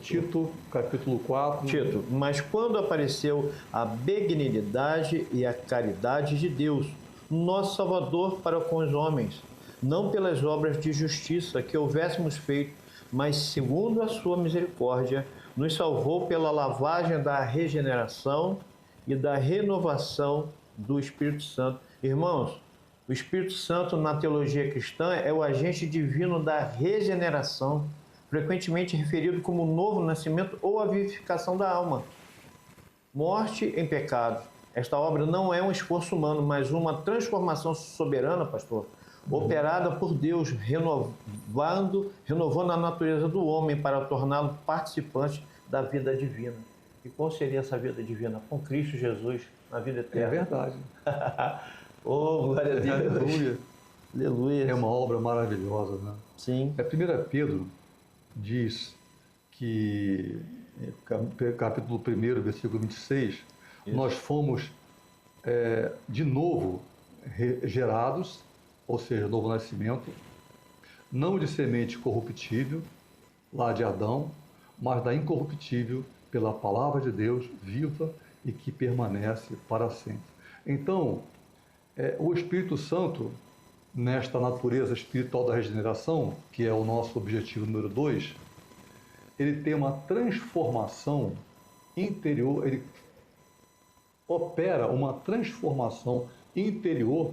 Tito, capítulo 4. Tito, mas quando apareceu a benignidade e a caridade de Deus, nosso Salvador para com os homens, não pelas obras de justiça que houvéssemos feito, mas segundo a sua misericórdia, nos salvou pela lavagem da regeneração e da renovação do Espírito Santo. Irmãos, o Espírito Santo na teologia cristã é o agente divino da regeneração, frequentemente referido como novo nascimento ou a vivificação da alma. Morte em pecado. Esta obra não é um esforço humano, mas uma transformação soberana, pastor, operada por Deus, renovando a natureza do homem para torná-lo participante da vida divina. E qual seria essa vida divina? Com Cristo Jesus na vida eterna. É verdade. Oh, glória a Deus. Aleluia. Aleluia. É uma obra maravilhosa, né? Sim. 1 Pedro diz que, capítulo 1, versículo 26, nós fomos de novo gerados ou seja, novo nascimento, não de semente corruptível, lá de Adão, mas da incorruptível pela palavra de Deus viva e que permanece para sempre. Então, o Espírito Santo, nesta natureza espiritual da regeneração, que é o nosso objetivo número 2, ele tem uma transformação interior, ele opera uma transformação interior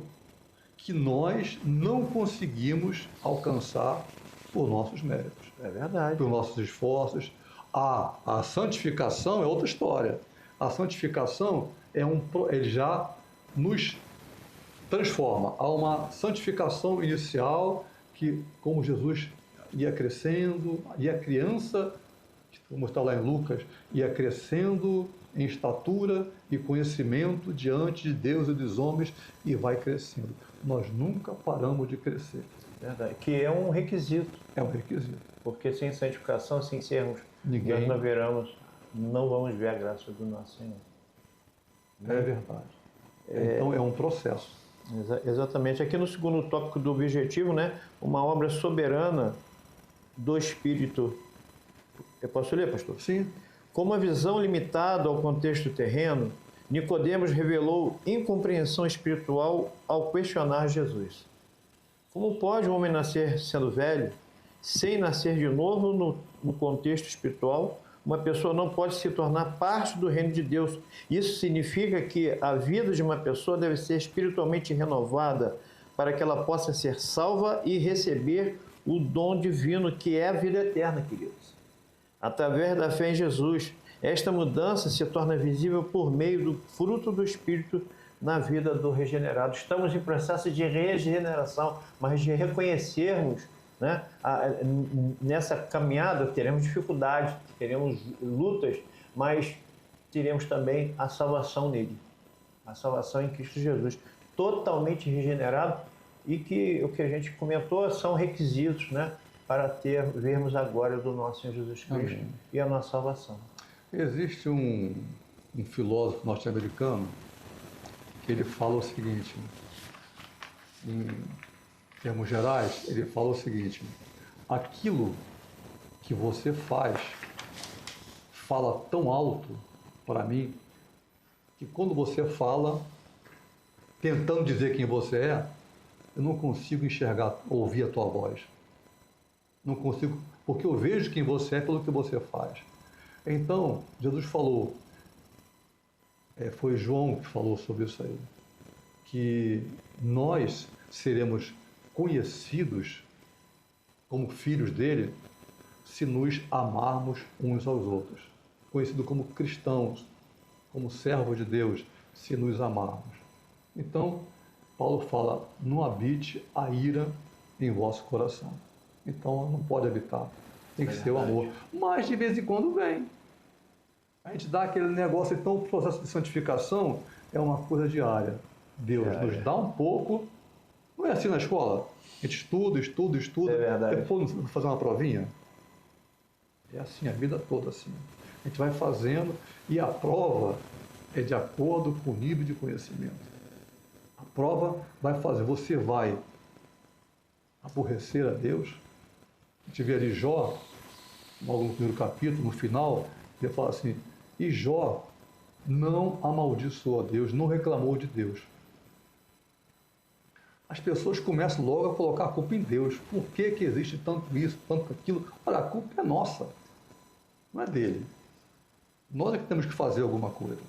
que nós não conseguimos alcançar por nossos méritos. É verdade. Por nossos esforços. A santificação é outra história. A santificação ele já nos transforma. Há uma santificação inicial que, como Jesus ia crescendo, e a criança, como está lá em Lucas, ia crescendo em estatura e conhecimento diante de Deus e dos homens e vai crescendo. Nós nunca paramos de crescer. Verdade. Que é um requisito. É um requisito. Porque sem santificação, sem sermos, Ninguém. nós não vamos ver a graça do nosso Senhor. É verdade. Então é um processo. Exatamente. Aqui no segundo tópico do objetivo, né, uma obra soberana do Espírito. Eu posso ler, pastor? Sim. Com uma visão limitada ao contexto terreno, Nicodemos revelou incompreensão espiritual ao questionar Jesus. Como pode um homem nascer sendo velho, sem nascer de novo no contexto espiritual? Uma pessoa não pode se tornar parte do reino de Deus. Isso significa que a vida de uma pessoa deve ser espiritualmente renovada para que ela possa ser salva e receber o dom divino que é a vida eterna, queridos. Através da fé em Jesus, esta mudança se torna visível por meio do fruto do Espírito na vida do regenerado. Estamos em processo de regeneração, mas de reconhecermos, né, nessa caminhada teremos dificuldades, teremos lutas, mas teremos também a salvação nele, a salvação em Cristo Jesus, totalmente regenerado, e que o que a gente comentou são requisitos, né, para vermos a glória do nosso Senhor Jesus Cristo. Amém. E a nossa salvação. Existe um filósofo norte-americano que ele fala o seguinte, em termos gerais, ele fala o seguinte: aquilo que você fala tão alto para mim, que quando você fala, tentando dizer quem você é, eu não consigo enxergar, ouvir a tua voz. Não consigo, porque eu vejo quem você é pelo que você faz. Então, Jesus falou, foi João que falou sobre isso aí, que nós seremos conhecidos como filhos dele se nos amarmos uns aos outros. Conhecido como cristãos, como servos de Deus, se nos amarmos. Então, Paulo fala, não habite a ira em vosso coração. Então, não pode habitar. Tem que ser o amor. Mas, de vez em quando, vem. A gente dá aquele negócio, então o processo de santificação é uma coisa diária. Deus nos dá um pouco. Não é assim na escola? A gente estuda. É verdade. Depois fazer uma provinha. É assim, a vida toda assim. A gente vai fazendo e a prova é de acordo com o nível de conhecimento. A prova vai fazer, você vai aborrecer a Deus. A gente vê ali Jó, logo no primeiro capítulo, no final, ele fala assim, e Jó não amaldiçoou a Deus, não reclamou de Deus. As pessoas começam logo a colocar a culpa em Deus. Por que que existe tanto isso, tanto aquilo? Olha, a culpa é nossa, não é dele. Nós é que temos que fazer alguma coisa.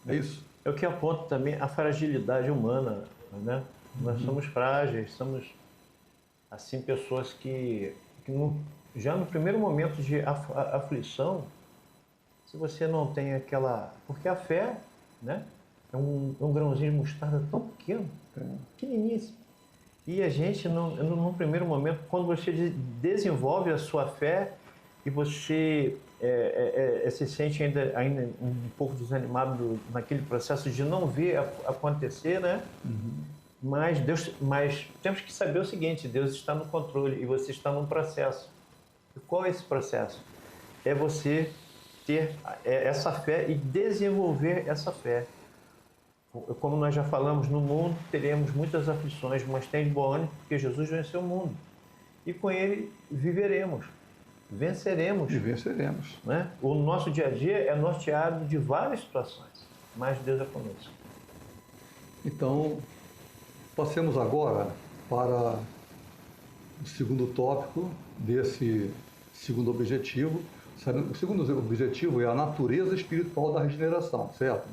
É isso? É o que aponta também a fragilidade humana, né? Nós somos frágeis, somos, assim, pessoas que já no primeiro momento de aflição, se você não tem aquela... Porque a fé, né, é um grãozinho de mostarda tão pequeno, pequeniníssimo. E a gente, no primeiro momento, quando você desenvolve a sua fé e você se sente ainda um pouco desanimado naquele processo de não ver acontecer, né? Mas temos que saber o seguinte, Deus está no controle e você está num processo. E qual é esse processo? É você ter essa fé e desenvolver essa fé. Como nós já falamos, no mundo teremos muitas aflições, mas tem de bom ânimo, porque Jesus venceu o mundo. E com ele viveremos, venceremos. E venceremos. Né? O nosso dia a dia é norteado de várias situações, mas Deus é conosco. Então, passemos agora para o segundo tópico desse segundo objetivo. O segundo objetivo é a natureza espiritual da regeneração, certo?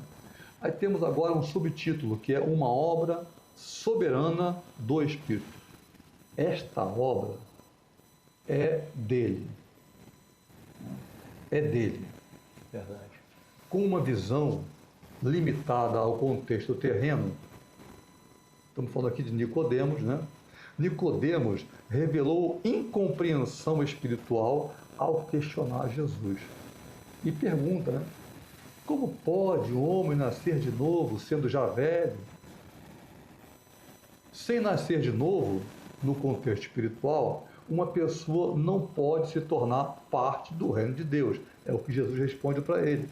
Aí temos agora um subtítulo, que é uma obra soberana do Espírito. Esta obra é dele. É dele. Verdade. Com uma visão limitada ao contexto terreno, estamos falando aqui de Nicodemos, né? Nicodemos revelou incompreensão espiritual ao questionar Jesus. E pergunta, né? Como pode o homem nascer de novo, sendo já velho? Sem nascer de novo, no contexto espiritual, uma pessoa não pode se tornar parte do reino de Deus. É o que Jesus responde para ele.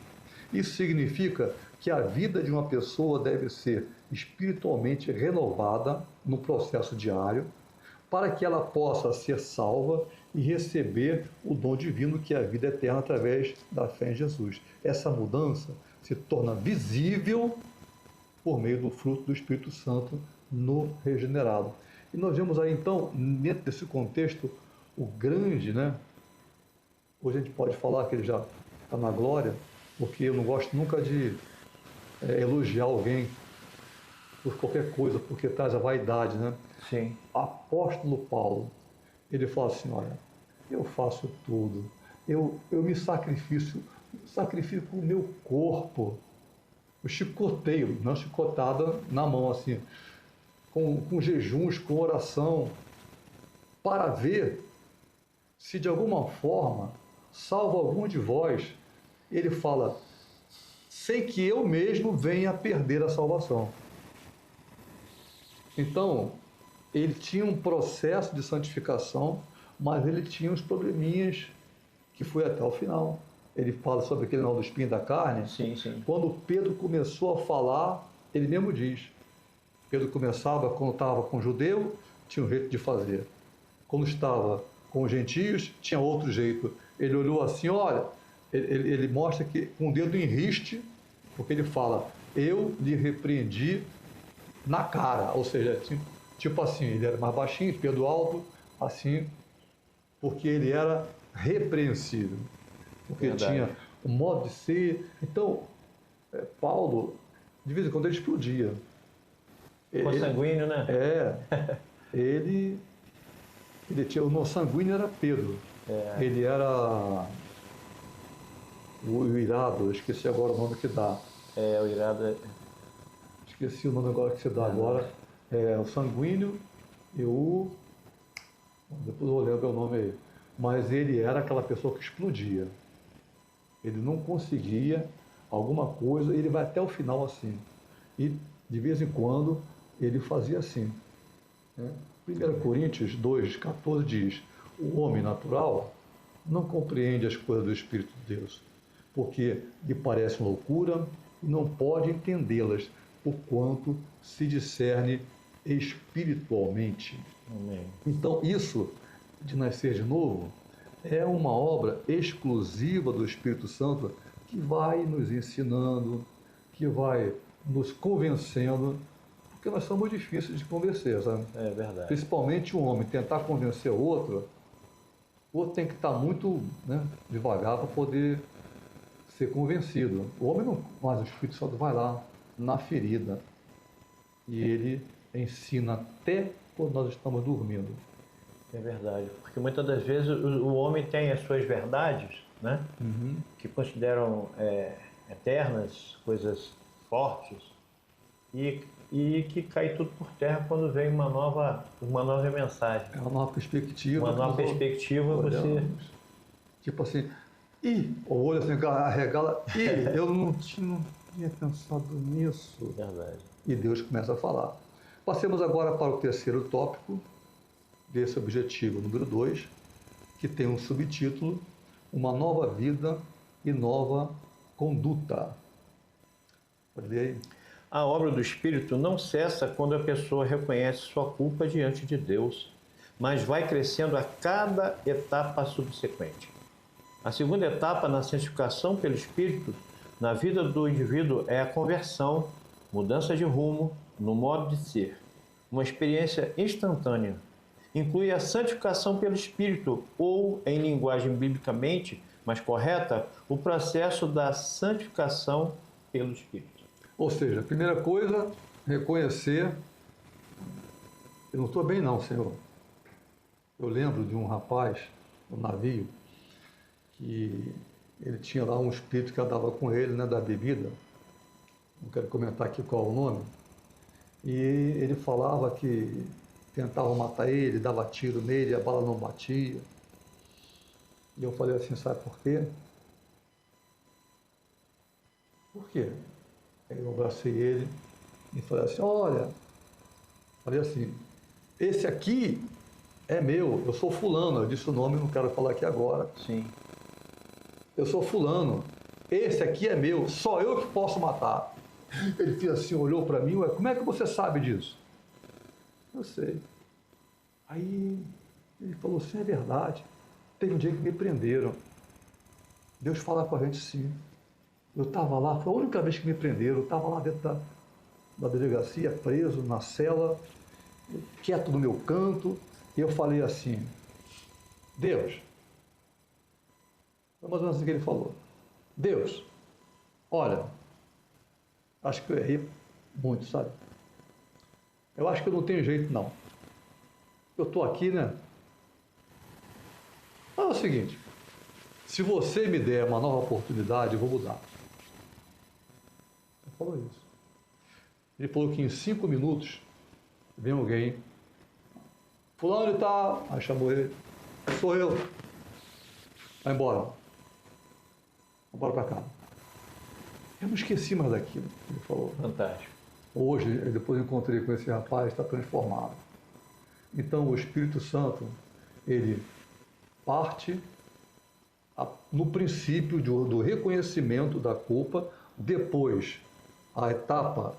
Isso significa que a vida de uma pessoa deve ser espiritualmente renovada no processo diário, para que ela possa ser salva e receber o dom divino que é a vida eterna através da fé em Jesus. Essa mudança se torna visível por meio do fruto do Espírito Santo no regenerado. E nós vemos aí então, dentro desse contexto, o grande, né? Hoje a gente pode falar que ele já está na glória, porque eu não gosto nunca de elogiar alguém por qualquer coisa, porque traz a vaidade, né? Sim. Apóstolo Paulo, ele fala assim, olha, eu faço tudo, eu me sacrifico o meu corpo, o chicoteio, não chicotada na mão, assim, com jejuns, com oração, para ver se de alguma forma salvo algum de vós. Ele fala, sem que eu mesmo venha a perder a salvação. Então, ele tinha um processo de santificação, mas ele tinha uns probleminhas que foi até o final. Ele fala sobre aquele nó do espinho da carne. Sim, sim. Quando Pedro começou a falar, ele mesmo diz. Pedro começava, quando estava com o judeu, tinha um jeito de fazer. Quando estava com os gentios, tinha outro jeito. Ele olhou assim, olha, ele mostra que com o dedo em riste, porque ele fala, eu lhe repreendi na cara, ou seja, tipo assim, ele era mais baixinho, Pedro alto, assim, porque ele era repreensível, porque Verdade. tinha o modo de ser. Então, Paulo, de vez em quando ele explodia. Consanguíneo, né? Ele tinha, o sanguíneo era Pedro, ele era o irado, eu esqueci agora o nome que dá. O irado Esqueci o nome agora que se dá agora. O sanguíneo e o... Depois eu vou lembrar o nome aí. Mas ele era aquela pessoa que explodia. Ele não conseguia alguma coisa, ele vai até o final assim. E, de vez em quando, ele fazia assim. 1 Coríntios 2,14 diz, o homem natural não compreende as coisas do Espírito de Deus, porque lhe parecem loucura e não pode entendê-las, porquanto se discerne espiritualmente. Amém. Então, isso de nascer de novo é uma obra exclusiva do Espírito Santo que vai nos ensinando, que vai nos convencendo, porque nós somos difíceis de convencer, sabe? É verdade. Principalmente um homem tentar convencer o outro tem que estar muito, né, devagar para poder ser convencido. O homem não, mas o Espírito Santo vai lá na ferida e ele ensina até quando nós estamos dormindo. É verdade, porque muitas das vezes o homem tem as suas verdades, né? Que consideram eternas, coisas fortes, e que cai tudo por terra quando vem uma nova mensagem. É uma nova perspectiva. Uma nova perspectiva, você... Tipo assim, o olho assim, arregala, eu não tinha pensado nisso. Verdade. E Deus começa a falar. Passemos agora para o terceiro tópico desse objetivo número 2, que tem um subtítulo, uma nova vida e nova conduta. Pode ler aí? A obra do Espírito não cessa quando a pessoa reconhece sua culpa diante de Deus, mas vai crescendo a cada etapa subsequente. A segunda etapa na santificação pelo Espírito, na vida do indivíduo, é a conversão, mudança de rumo no modo de ser. Uma experiência instantânea. Inclui a santificação pelo Espírito, ou, em linguagem biblicamente mais correta, o processo da santificação pelo Espírito. Ou seja, a primeira coisa, reconhecer, eu não estou bem não, Senhor. Eu lembro de um rapaz no navio, que ele tinha lá um espírito que andava com ele, né, da bebida. Não quero comentar aqui qual é o nome. E ele falava que tentavam matar ele, dava tiro nele, a bala não batia. E eu falei assim, sabe por quê? Por quê? Aí eu abracei ele e falei assim, olha, falei assim, esse aqui é meu, eu sou fulano, eu disse o nome, não quero falar aqui agora. Sim. Eu sou fulano, esse aqui é meu, só eu que posso matar. Ele fez assim, olhou para mim, ué, como é que você sabe disso? Eu sei. Aí ele falou assim, é verdade, teve um dia que me prenderam. Deus fala com a gente sim. Eu estava lá, foi a única vez que me prenderam, eu estava lá dentro da delegacia, preso na cela, quieto no meu canto, e eu falei assim, Deus, foi mais ou menos assim que ele falou, Deus, olha, acho que eu errei muito, sabe? Eu acho que eu não tenho jeito, não. Eu estou aqui, né? Mas é o seguinte, se você me der uma nova oportunidade, eu vou mudar. Ele falou isso. Ele falou que em 5 minutos vem alguém, fulano e tal, aí chamou ele, sou eu, vai embora, vamos para cá. Eu não esqueci mais daquilo que ele falou. Fantástico. Hoje, depois eu encontrei com esse rapaz, está transformado. Então, o Espírito Santo, ele parte no princípio do reconhecimento da culpa, depois a etapa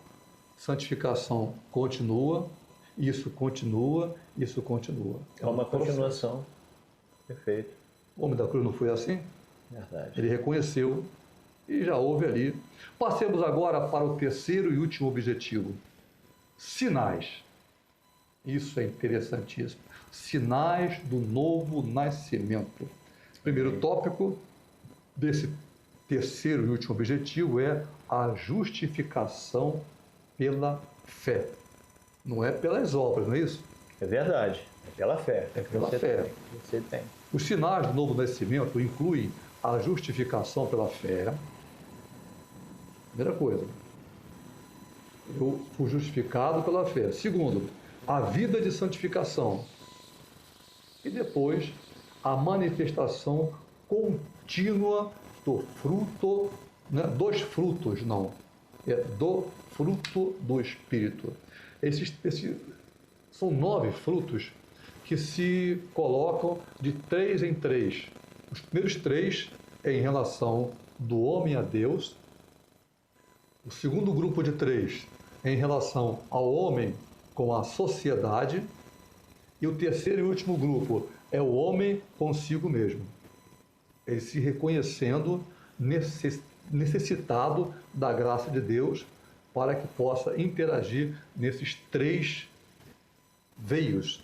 santificação continua, isso continua, isso continua. É uma continuação. Perfeito. O homem da cruz não foi assim? Verdade. Ele reconheceu e já houve ali. Passemos agora para o terceiro e último objetivo. Sinais. Isso é interessantíssimo. Sinais do novo nascimento. Primeiro tópico desse terceiro e último objetivo é a justificação pela fé. Não é pelas obras, não é isso? É verdade. É pela fé. É pela fé. Você tem. Os sinais do novo nascimento incluem a justificação pela fé. Primeira coisa, eu fui justificado pela fé. Segundo, a vida de santificação. E depois, a manifestação contínua do fruto, né? Dos frutos, não, é do fruto do Espírito. Esses são 9 frutos que se colocam de 3 em 3. Os primeiros 3 é em relação do homem a Deus. O segundo grupo de 3 é em relação ao homem com a sociedade. E o terceiro e último grupo é o homem consigo mesmo. Ele se reconhecendo necessitado da graça de Deus para que possa interagir nesses 3 veios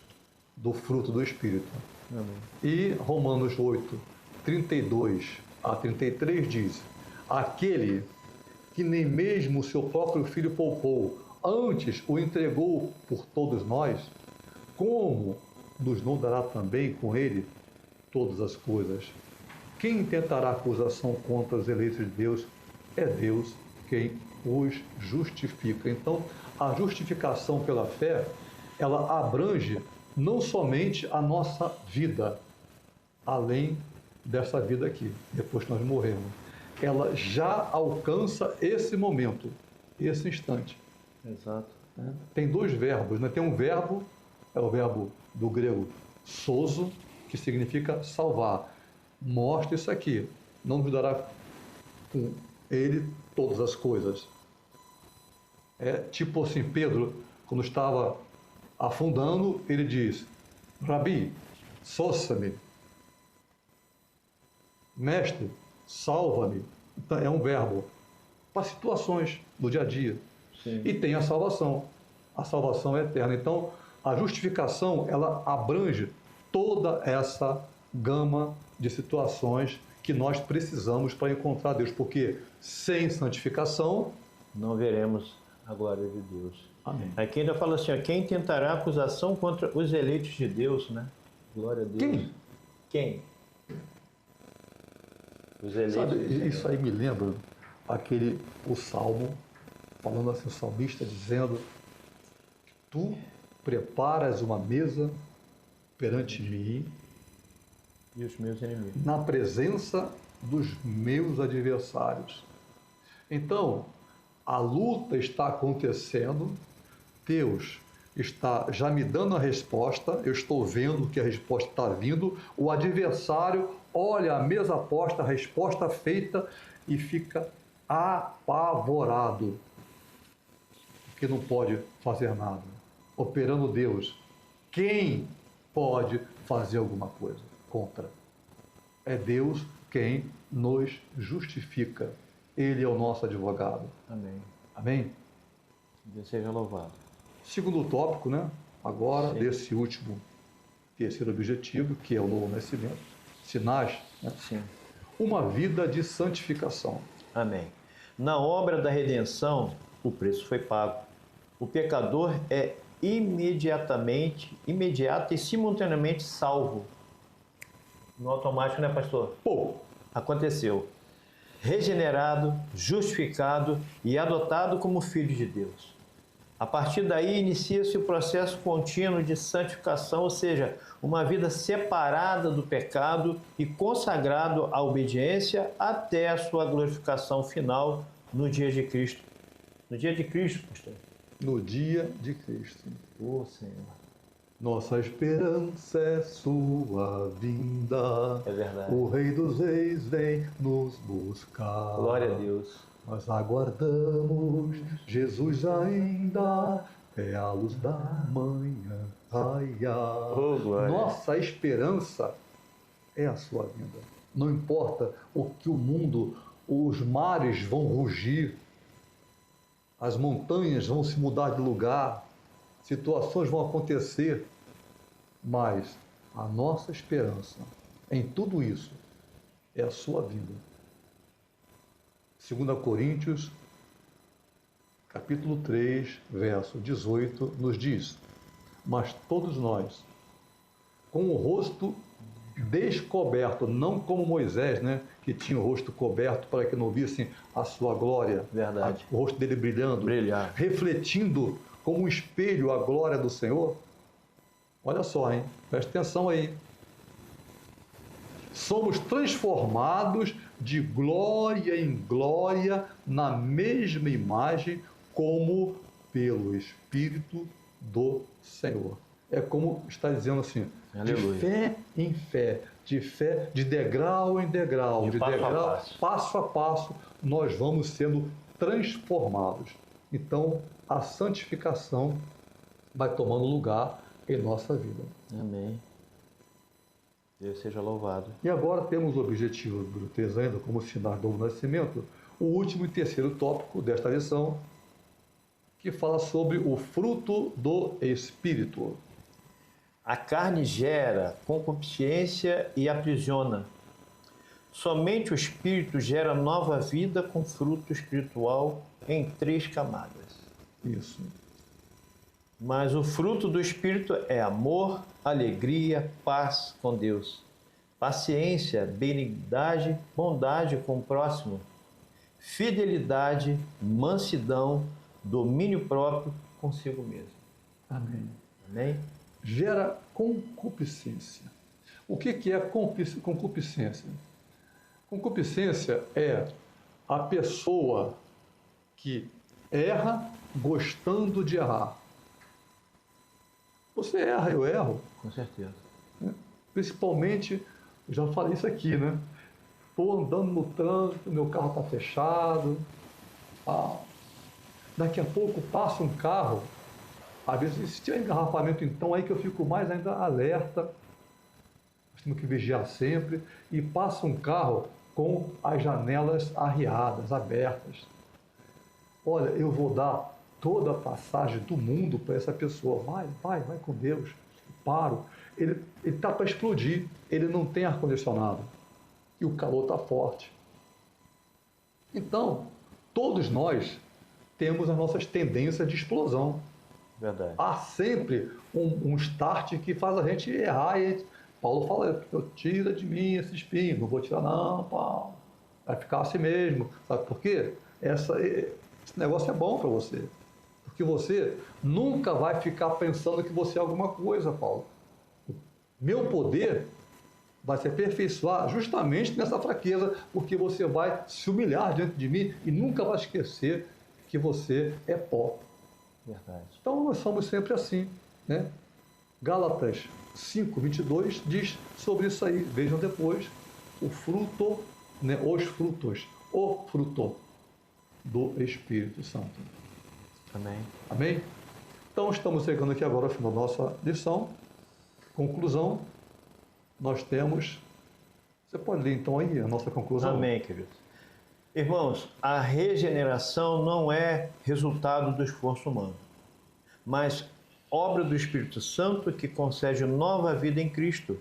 do fruto do Espírito. Amém. E Romanos 8, 32 a 33 diz, aquele que nem mesmo o seu próprio filho poupou, antes o entregou por todos nós, como nos não dará também com ele todas as coisas? Quem intentará acusação contra os eleitos de Deus? É Deus quem os justifica. Então, a justificação pela fé, ela abrange não somente a nossa vida, além dessa vida aqui, depois que nós morremos. Ela já alcança esse momento, esse instante. Exato. Tem 2 verbos, né? Tem um verbo, é o verbo do grego sozo, que significa salvar. Mostra isso aqui, não nos dará com ele todas as coisas. É tipo assim, Pedro, quando estava afundando, ele diz, Rabi, sossa-me, mestre, salva-me. Então, é um verbo para situações do dia a dia. Sim. E tem a salvação. A salvação é eterna. Então, a justificação, ela abrange toda essa gama de situações que nós precisamos para encontrar Deus, porque sem santificação, Não veremos a glória de Deus. amém. Aqui ainda fala assim, ó, quem tentará acusação contra os eleitos de Deus, né? Glória a Deus. Quem? Quem? Os eleitos. Sabe, do Senhor. isso aí me lembra o Salmo, falando assim, o salmista dizendo, tu preparas uma mesa perante mim, E os meus inimigos. na presença dos meus adversários. Então, a luta está acontecendo, Deus está já me dando a resposta, eu estou vendo que a resposta está vindo, o adversário olha a mesa posta, a resposta feita e fica apavorado, porque não pode fazer nada. Operando Deus, quem pode fazer alguma coisa contra? É Deus quem nos justifica. Ele é o nosso advogado. Amém. Amém? Deus seja louvado. Segundo tópico, né? Agora, Sim. desse último terceiro objetivo, que é o novo nascimento, sinais, né? Sim. Uma vida de santificação. Amém. Na obra da redenção, o preço foi pago. O pecador é imediato e simultaneamente salvo. No automático, né, pastor? Pô, Aconteceu. Regenerado, justificado e adotado como filho de Deus. A partir daí inicia-se o processo contínuo de santificação, ou seja, uma vida separada do pecado e consagrado à obediência até a sua glorificação final no dia de Cristo. No dia de Cristo, pastor. no dia de Cristo. Ô, Senhor. Nossa esperança é sua vinda. É verdade. O Rei dos Reis vem nos buscar. Glória a Deus. Nós aguardamos Jesus ainda, é a luz da manhã raiar. Oh, glória. Nossa esperança é a sua vinda. Não importa o que o mundo, os mares vão rugir, as montanhas vão se mudar de lugar, situações vão acontecer, mas a nossa esperança em tudo isso é a sua vinda. 2 Coríntios, capítulo 3, verso 18, nos diz: mas todos nós, com o rosto descoberto, não como Moisés, né, que tinha o rosto coberto para que não vissem a sua glória, Verdade. o rosto dele brilhando, Brilhar. refletindo como um espelho a glória do Senhor. Olha só, hein? Presta atenção aí. Somos transformados de glória em glória na mesma imagem, como pelo Espírito do Senhor. É como está dizendo assim, Aleluia. de fé em fé, de degrau em degrau, De passo a degrau, passo. passo a passo, nós vamos sendo transformados. Então, a santificação vai tomando lugar em nossa vida. Amém. Deus seja louvado. E agora temos o objetivo do 3 ainda, como sinal do novo nascimento, o último e terceiro tópico desta lição, que fala sobre o fruto do Espírito. A carne gera concupiscência e aprisiona. Somente o Espírito gera nova vida com fruto espiritual em 3 camadas. Isso. Mas o fruto do Espírito é amor, alegria, paz com Deus, paciência, benignidade, bondade com o próximo, fidelidade, mansidão, domínio próprio consigo mesmo. Amém. Amém? Gera concupiscência. O que é concupiscência? Concupiscência é a pessoa que erra gostando de errar. Você erra, eu erro. Com certeza. Principalmente, eu já falei isso aqui, né? Estou andando no trânsito, meu carro está fechado. Daqui a pouco passa um carro, às vezes se tiver engarrafamento, então aí que eu fico mais ainda alerta, nós temos que vigiar sempre, e passa um carro com as janelas arriadas, abertas. Olha, eu vou dar toda a passagem do mundo para essa pessoa. Vai com Deus. Paro. Ele está para explodir. Ele não tem ar-condicionado. E o calor está forte. Então, todos nós temos as nossas tendências de explosão. Verdade. Há sempre um start que faz a gente errar. E Paulo fala, tira de mim esse espinho. Não vou tirar não, Paulo. Vai ficar assim mesmo. Sabe por quê? Esse negócio é bom para você. Porque você nunca vai ficar pensando que você é alguma coisa, Paulo. Meu poder vai se aperfeiçoar justamente nessa fraqueza, porque você vai se humilhar diante de mim e nunca vai esquecer que você é pó. Verdade. Então nós somos sempre assim, né? Gálatas 5:22 diz sobre isso aí. Vejam depois o fruto, né? Os frutos, o fruto do Espírito Santo. Amém. Amém? Então estamos chegando aqui agora ao final da nossa lição. Conclusão, nós temos... Você pode ler então aí a nossa conclusão? Amém, queridos. Irmãos, a regeneração não é resultado do esforço humano, mas obra do Espírito Santo que concede nova vida em Cristo.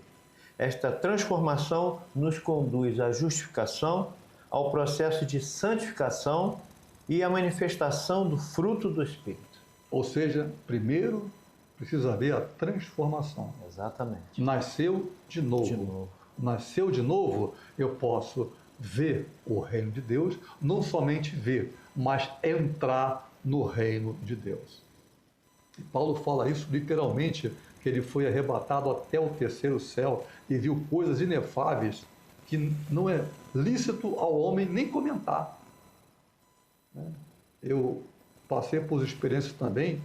Esta transformação nos conduz à justificação, ao processo de santificação e à manifestação do fruto do Espírito. Ou seja, primeiro precisa haver a transformação. Exatamente. Nasceu de novo. De novo. Nasceu de novo, eu posso ver o reino de Deus, não somente ver, mas entrar no reino de Deus. E Paulo fala isso literalmente, que ele foi arrebatado até o terceiro céu e viu coisas inefáveis que não é lícito ao homem nem comentar. Eu passei por experiências também,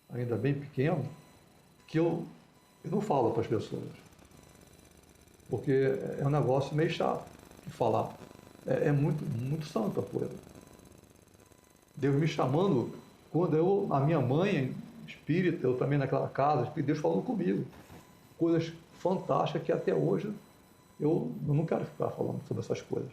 ainda bem pequeno, que eu não falo para as pessoas. Porque é um negócio meio chato de falar. É muito santa a coisa. Deus me chamando, quando a minha mãe, espírita, eu também naquela casa, Deus falando comigo. Coisas fantásticas que até hoje eu não quero ficar falando sobre essas coisas.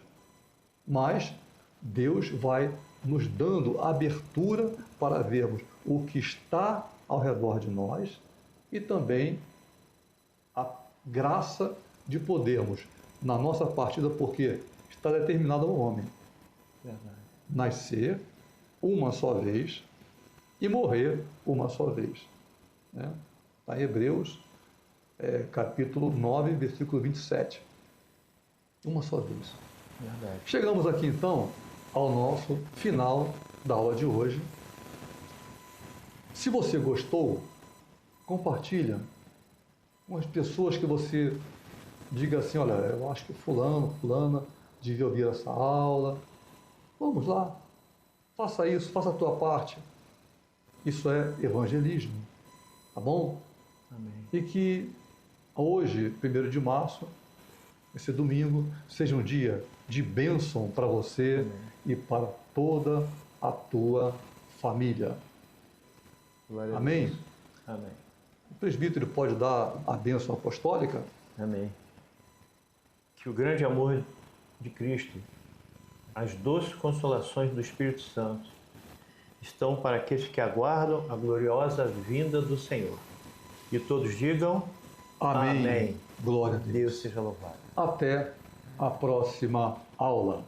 Mas Deus vai nos dando abertura para vermos o que está ao redor de nós e também a graça de podermos, na nossa partida, porque está determinado ao homem, nascer uma só vez e morrer uma só vez. Está em Hebreus, capítulo 9, versículo 27. Uma só vez. Verdade. Chegamos aqui, então, ao nosso final da aula de hoje. Se você gostou, compartilha com as pessoas que você diga assim, olha, eu acho que fulana devia ouvir essa aula. Vamos lá, faça isso, faça a tua parte. Isso é evangelismo, tá bom? Amém. E que hoje, 1º de março, esse domingo, seja um dia de bênção para você e para toda a tua família. Glória a Amém? Deus. Amém. O presbítero pode dar a bênção apostólica? Amém. Que o grande amor de Cristo, as doces consolações do Espírito Santo, estão para aqueles que aguardam a gloriosa vinda do Senhor. E todos digam Amém. Amém. Glória a Deus. Deus seja louvado. Até a próxima aula.